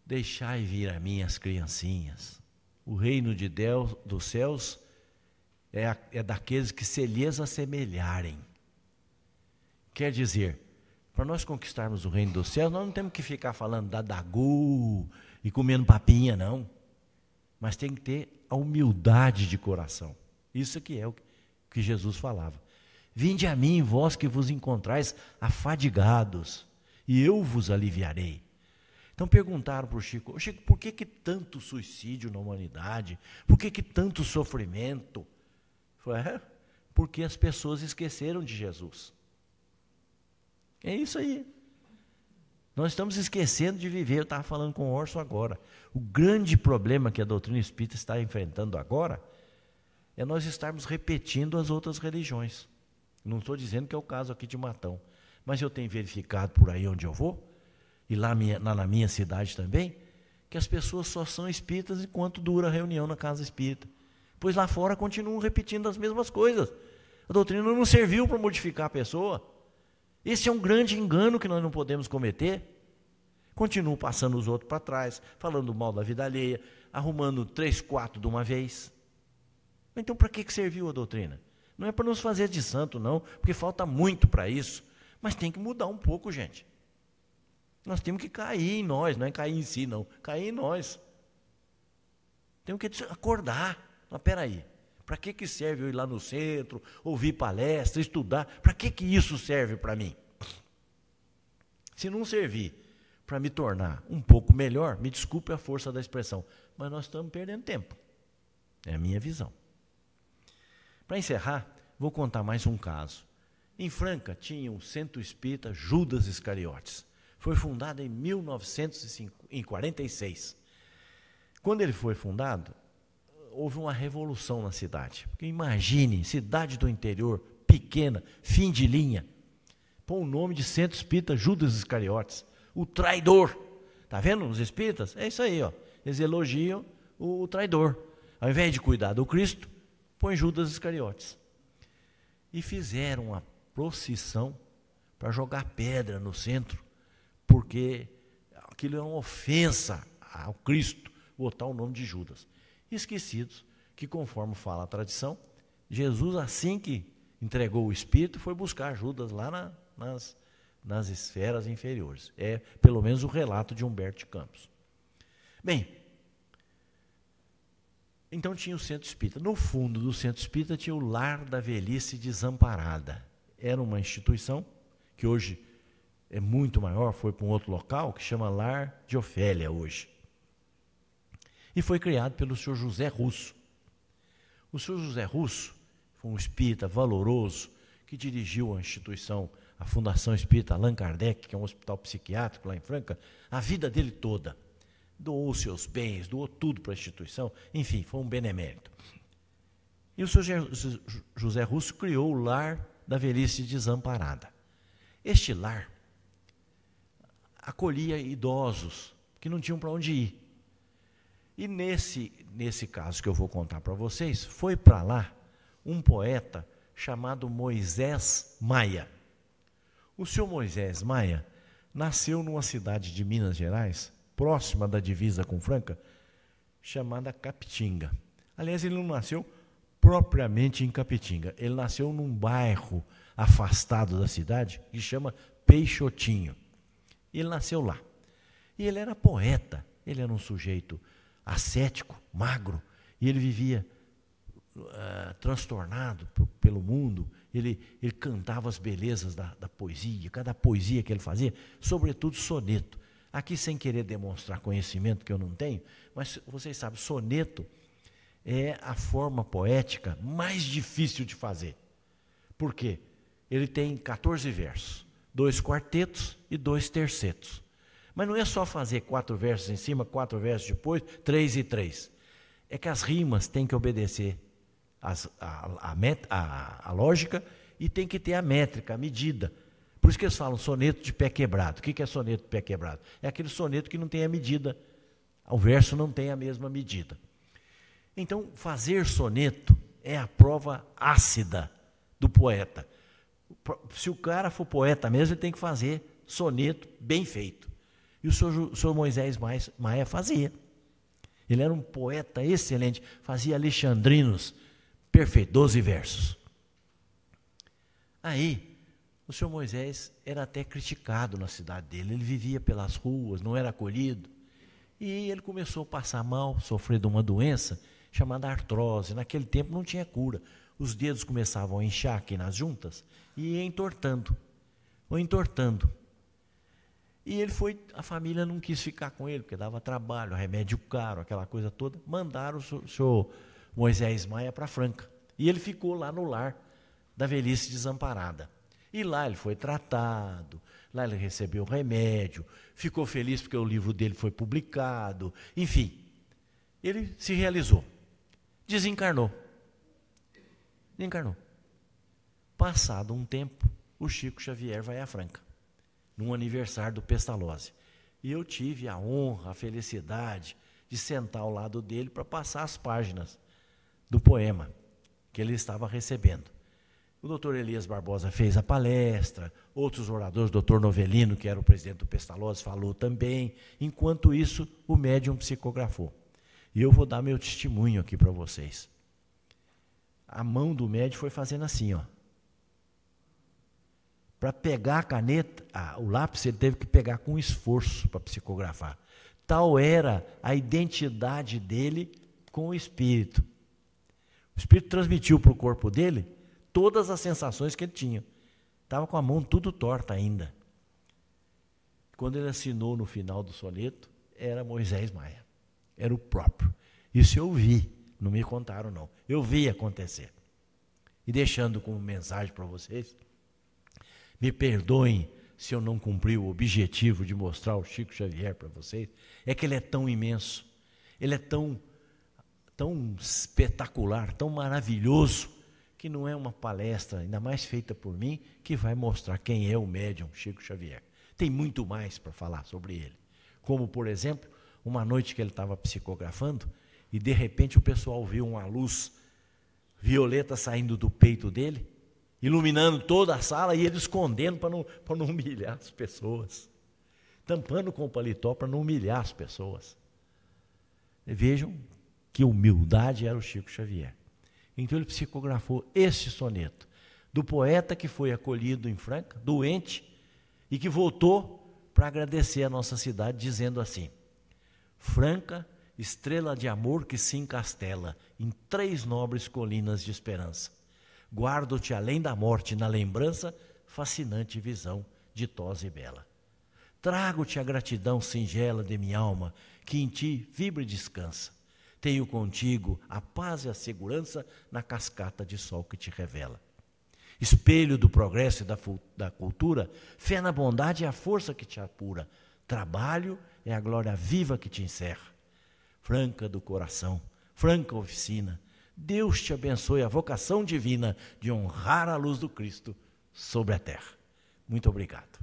Deixai vir a mim as criancinhas. O reino de Deus, dos céus é daqueles que se lhes assemelharem. Quer dizer, para nós conquistarmos o reino dos céus, nós não temos que ficar falando da dagu e comendo papinha, não. Mas tem que ter a humildade de coração. Isso que é o que Jesus falava. Vinde a mim, vós que vos encontrais afadigados, e eu vos aliviarei. Então perguntaram para o Chico, Chico, por que tanto suicídio na humanidade? Por que tanto sofrimento? Falei, porque as pessoas esqueceram de Jesus. É isso aí. Nós estamos esquecendo de viver. Eu estava falando com o Orson agora. O grande problema que a doutrina espírita está enfrentando agora é nós estarmos repetindo as outras religiões. Não estou dizendo que é o caso aqui de Matão, mas eu tenho verificado por aí onde eu vou, e lá na minha cidade também, que as pessoas só são espíritas enquanto dura a reunião na casa espírita. Pois lá fora continuam repetindo as mesmas coisas. A doutrina não serviu para modificar a pessoa. Esse é um grande engano que nós não podemos cometer. Continuam passando os outros para trás, falando mal da vida alheia, arrumando 3, 4 de uma vez. Então para que serviu a doutrina? Não é para nos fazer de santo, não, porque falta muito para isso. Mas tem que mudar um pouco, gente. Nós temos que cair em nós, não é cair em si, não. Cair em nós. Temos que acordar. Mas peraí, para que serve eu ir lá no centro, ouvir palestra, estudar? Para que isso serve para mim? Se não servir para me tornar um pouco melhor, me desculpe a força da expressão, mas nós estamos perdendo tempo. É a minha visão. Para encerrar, vou contar mais um caso. Em Franca tinha um centro espírita Judas Iscariotes. Foi fundado em 1946. Quando ele foi fundado, houve uma revolução na cidade. Porque imagine, cidade do interior, pequena, fim de linha, põe o nome de Centro Espírita Judas Iscariotes, o traidor. Está vendo os espíritas? É isso aí, ó. Eles elogiam o traidor. Ao invés de cuidar do Cristo, põe Judas Iscariotes. E fizeram uma procissão para jogar pedra no centro, porque aquilo é uma ofensa ao Cristo, botar o nome de Judas. Esquecidos que, conforme fala a tradição, Jesus, assim que entregou o Espírito, foi buscar Judas lá nas esferas inferiores. É pelo menos o relato de Humberto de Campos. Bem, então tinha o Centro Espírita. No fundo do Centro Espírita tinha o Lar da Velhice Desamparada. Era uma instituição que hoje é muito maior, foi para um outro local, que chama Lar de Ofélia hoje. E foi criado pelo senhor José Russo. O senhor José Russo foi um espírita valoroso que dirigiu a instituição, a Fundação Espírita Allan Kardec, que é um hospital psiquiátrico lá em Franca, a vida dele toda. Doou seus bens, doou tudo para a instituição, enfim, foi um benemérito. E o senhor José Russo criou o Lar da Velhice Desamparada. Este lar acolhia idosos que não tinham para onde ir. E nesse caso que eu vou contar para vocês, foi para lá um poeta chamado Moisés Maia. O senhor Moisés Maia nasceu numa cidade de Minas Gerais, próxima da divisa com Franca, chamada Capitinga. Aliás, ele não nasceu propriamente em Capitinga, ele nasceu num bairro afastado da cidade que chama Peixotinho. Ele nasceu lá. E ele era poeta, ele era um sujeito ascético, magro, e ele vivia transtornado pelo mundo. Ele cantava as belezas da poesia, cada poesia que ele fazia, sobretudo soneto. Aqui, sem querer demonstrar conhecimento que eu não tenho, mas vocês sabem, soneto é a forma poética mais difícil de fazer. Por quê? Ele tem 14 versos, 2 quartetos e 2 tercetos. Mas não é só fazer 4 versos em cima, 4 versos depois, 3 e 3. É que as rimas têm que obedecer a lógica e tem que ter a métrica, a medida. Por isso que eles falam soneto de pé quebrado. O que é soneto de pé quebrado? É aquele soneto que não tem a medida, o verso não tem a mesma medida. Então, fazer soneto é a prova ácida do poeta. Se o cara for poeta mesmo, ele tem que fazer soneto bem feito. E o senhor Moisés Maia fazia. Ele era um poeta excelente, fazia alexandrinos, perfeito, 12 versos. Aí, o senhor Moisés era até criticado na cidade dele, ele vivia pelas ruas, não era acolhido. E ele começou a passar mal, sofrer de uma doença chamada artrose. Naquele tempo não tinha cura. Os dedos começavam a inchar aqui nas juntas e ia entortando. E a família não quis ficar com ele, porque dava trabalho, remédio caro, aquela coisa toda. Mandaram o senhor Moisés Maia para Franca. E ele ficou lá no Lar da Velhice Desamparada. E lá ele foi tratado, lá ele recebeu remédio, ficou feliz porque o livro dele foi publicado, enfim. Ele se realizou. Desencarnou. Passado um tempo, o Chico Xavier vai a Franca, num aniversário do Pestalozzi. E eu tive a honra, a felicidade de sentar ao lado dele para passar as páginas do poema que ele estava recebendo. O doutor Elias Barbosa fez a palestra, outros oradores, o doutor Novelino, que era o presidente do Pestalozzi, falou também. Enquanto isso, o médium psicografou. E eu vou dar meu testemunho aqui para vocês. A mão do médium foi fazendo assim, ó. Para pegar a caneta, o lápis, ele teve que pegar com esforço para psicografar. Tal era a identidade dele com o espírito. O espírito transmitiu para o corpo dele todas as sensações que ele tinha. Estava com a mão tudo torta ainda. Quando ele assinou no final do soneto, era Moisés Maia. Era o próprio. Isso eu vi, não me contaram não. Eu vi acontecer. E deixando como mensagem para vocês, me perdoem se eu não cumpri o objetivo de mostrar o Chico Xavier para vocês, é que ele é tão imenso, ele é tão espetacular, tão maravilhoso, que não é uma palestra, ainda mais feita por mim, que vai mostrar quem é o médium Chico Xavier. Tem muito mais para falar sobre ele. Como, por exemplo, uma noite que ele estava psicografando, e de repente o pessoal viu uma luz violeta saindo do peito dele, iluminando toda a sala e ele escondendo para não humilhar as pessoas. Tampando com o paletó para não humilhar as pessoas. E vejam que humildade era o Chico Xavier. Então ele psicografou este soneto do poeta que foi acolhido em Franca, doente, e que voltou para agradecer a nossa cidade, dizendo assim: Franca, estrela de amor que se encastela em 3 nobres colinas de esperança. Guardo-te além da morte na lembrança, fascinante visão ditosa e bela. Trago-te a gratidão singela de minha alma, que em ti vibra e descansa. Tenho contigo a paz e a segurança na cascata de sol que te revela. Espelho do progresso e da cultura, fé na bondade é a força que te apura. Trabalho é a glória viva que te encerra. Franca do coração, franca oficina, Deus te abençoe a vocação divina de honrar a luz do Cristo sobre a terra. Muito obrigado.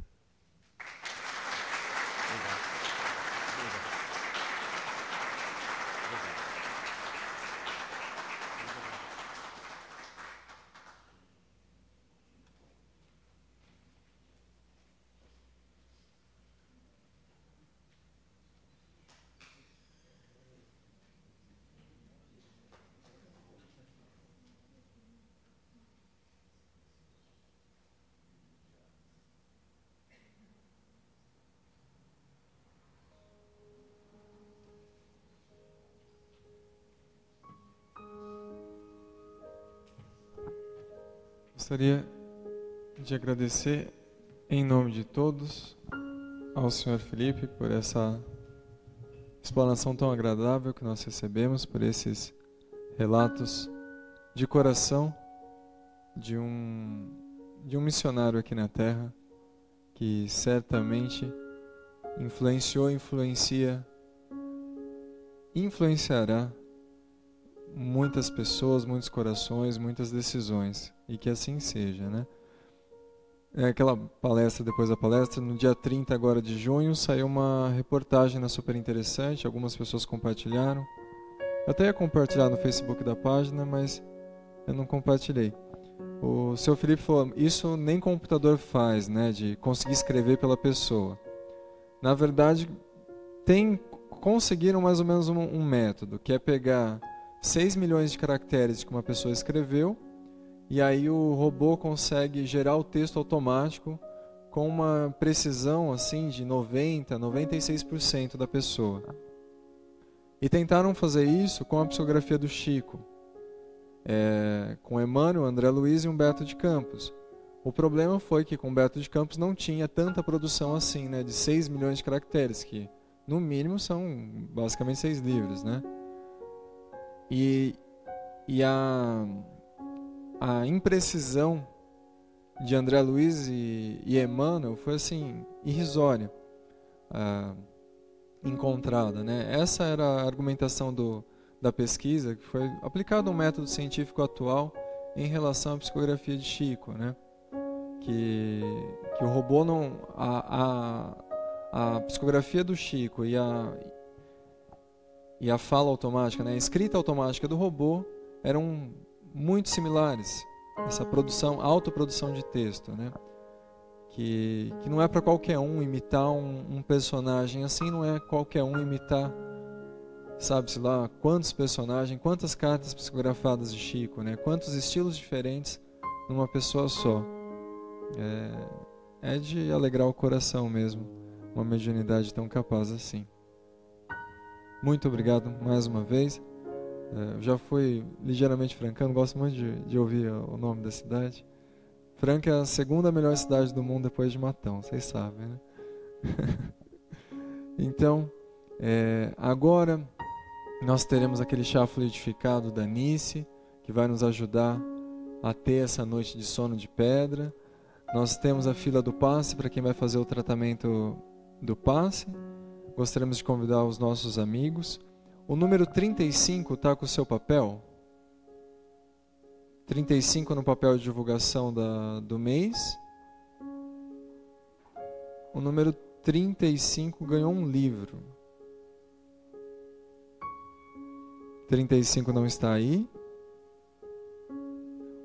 Gostaria de agradecer em nome de todos ao Sr. Felipe por essa explanação tão agradável que nós recebemos, por esses relatos de coração de um missionário aqui na Terra que certamente influenciará muitas pessoas, muitos corações, muitas decisões, e que assim seja, né? Aquela palestra, depois da palestra, no dia 30 agora de junho, saiu uma reportagem super interessante, algumas pessoas compartilharam. Eu até ia compartilhar no Facebook da página, mas eu não compartilhei. O seu Felipe falou, isso nem computador faz, né, de conseguir escrever pela pessoa. Na verdade, conseguiram mais ou menos um método, que é pegar 6 milhões de caracteres que uma pessoa escreveu, e aí o robô consegue gerar o texto automático com uma precisão assim de 96% da pessoa. E tentaram fazer isso com a psicografia do Chico, com Emmanuel, André Luiz e Humberto de Campos. O problema foi que com Humberto de Campos não tinha tanta produção assim, né, de 6 milhões de caracteres, que no mínimo são basicamente 6 livros, né? E a imprecisão de André Luiz e Emmanuel foi assim irrisória, encontrada, né? Essa era a argumentação da pesquisa, que foi aplicado a um método científico atual em relação à psicografia de Chico, né? Que o robô não, a psicografia do Chico e a fala automática, né, a escrita automática do robô eram muito similares. Essa autoprodução de texto, né, que não é para qualquer um imitar um personagem assim, não é qualquer um imitar, sabe-se lá, quantos personagens, quantas cartas psicografadas de Chico, né, quantos estilos diferentes numa pessoa só. É de alegrar o coração mesmo, uma mediunidade tão capaz assim. Muito obrigado mais uma vez. Eu já fui ligeiramente francano, gosto muito de ouvir o nome da cidade. Franca é a 2ª melhor cidade do mundo depois de Matão, vocês sabem, né? Então, agora nós teremos aquele chá fluidificado da Nice, que vai nos ajudar a ter essa noite de sono de pedra. Nós temos a fila do passe para quem vai fazer o tratamento do passe. Gostaríamos de convidar os nossos amigos. O número 35 está com o seu papel. 35 no papel de divulgação do mês. O número 35 ganhou um livro. 35 não está aí.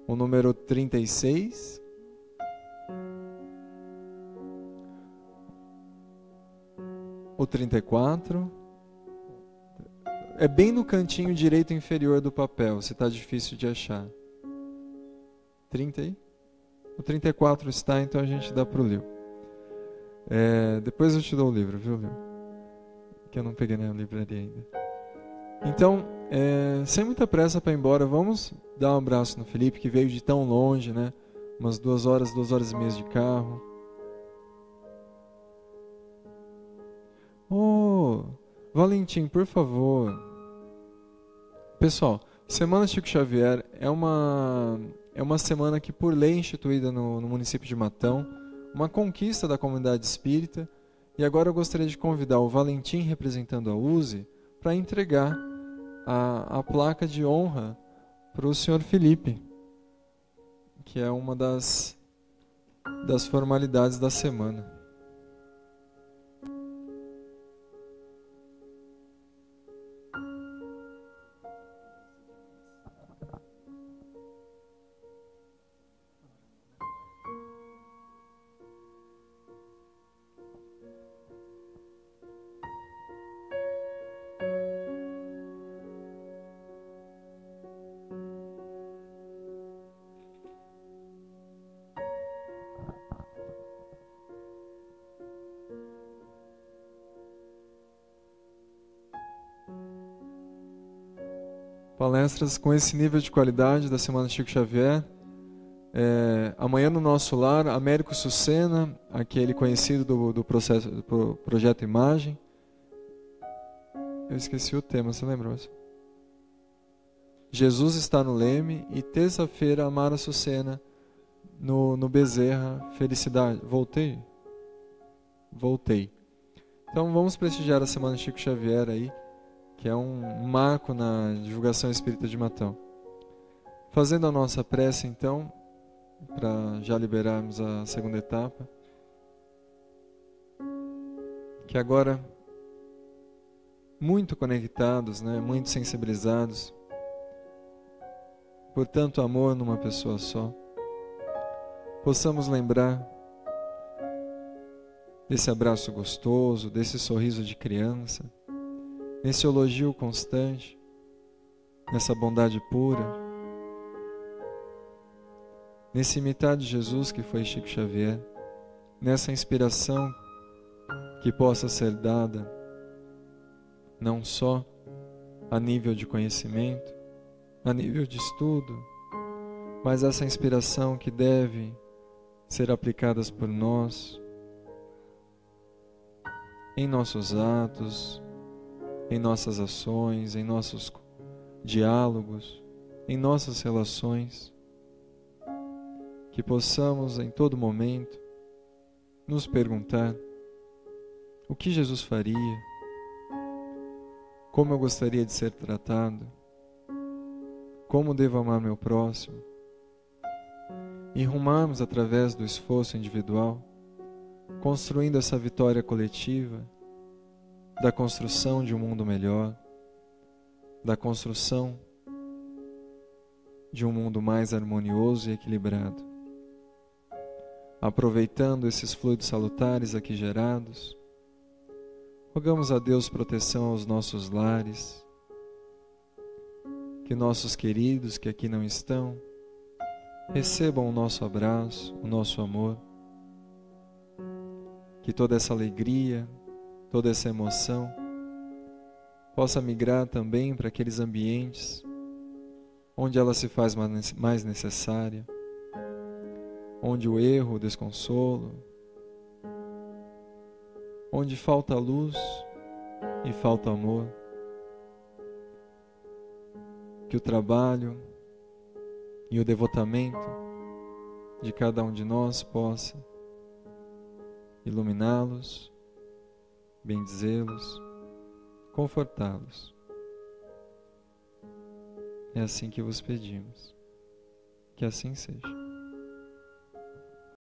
O número 36. O 34. É bem no cantinho direito inferior do papel, se está difícil de achar. 30 aí? O 34 está, então a gente dá para o Leo. Depois eu te dou o livro, viu, Leo? que eu não peguei na livraria ainda. Então, sem muita pressa para ir embora, vamos dar um abraço no Felipe, que veio de tão longe, né? Umas 2 horas e meia de carro. Oh, Valentim, por favor. Pessoal, Semana Chico Xavier é uma semana que, por lei, instituída no município de Matão, uma conquista da comunidade espírita. E agora eu gostaria de convidar o Valentim, representando a USE, para entregar a placa de honra para o senhor Felipe, que é uma das formalidades da semana. Palestras com esse nível de qualidade da Semana Chico Xavier. Amanhã no nosso lar, Américo Sucena, aquele conhecido do Projeto Imagem. Eu esqueci o tema, você lembra? Jesus está no Leme. E terça-feira, Amara Sucena no Bezerra, Felicidade. Voltei. Então vamos prestigiar a Semana Chico Xavier aí, que é um marco na divulgação espírita de Matão. Fazendo a nossa prece, então, para já liberarmos a segunda etapa, que agora, muito conectados, né, muito sensibilizados, por tanto amor numa pessoa só, possamos lembrar desse abraço gostoso, desse sorriso de criança, nesse elogio constante, nessa bondade pura, nesse imitar de Jesus que foi Chico Xavier, nessa inspiração que possa ser dada não só a nível de conhecimento, a nível de estudo, mas essa inspiração que deve ser aplicada por nós em nossos atos, em nossas ações, em nossos diálogos, em nossas relações, que possamos em todo momento nos perguntar o que Jesus faria, como eu gostaria de ser tratado, como devo amar meu próximo, e rumarmos através do esforço individual, construindo essa vitória coletiva, da construção de um mundo melhor, da construção de um mundo mais harmonioso e equilibrado. Aproveitando esses fluidos salutares aqui gerados, rogamos a Deus proteção aos nossos lares, que nossos queridos que aqui não estão recebam o nosso abraço, o nosso amor, que toda essa alegria, toda essa emoção possa migrar também para aqueles ambientes onde ela se faz mais necessária, onde o erro, o desconsolo, onde falta luz e falta amor, que o trabalho e o devotamento de cada um de nós possa iluminá-los, bendizê-los, confortá-los. É assim que vos pedimos. Que assim seja.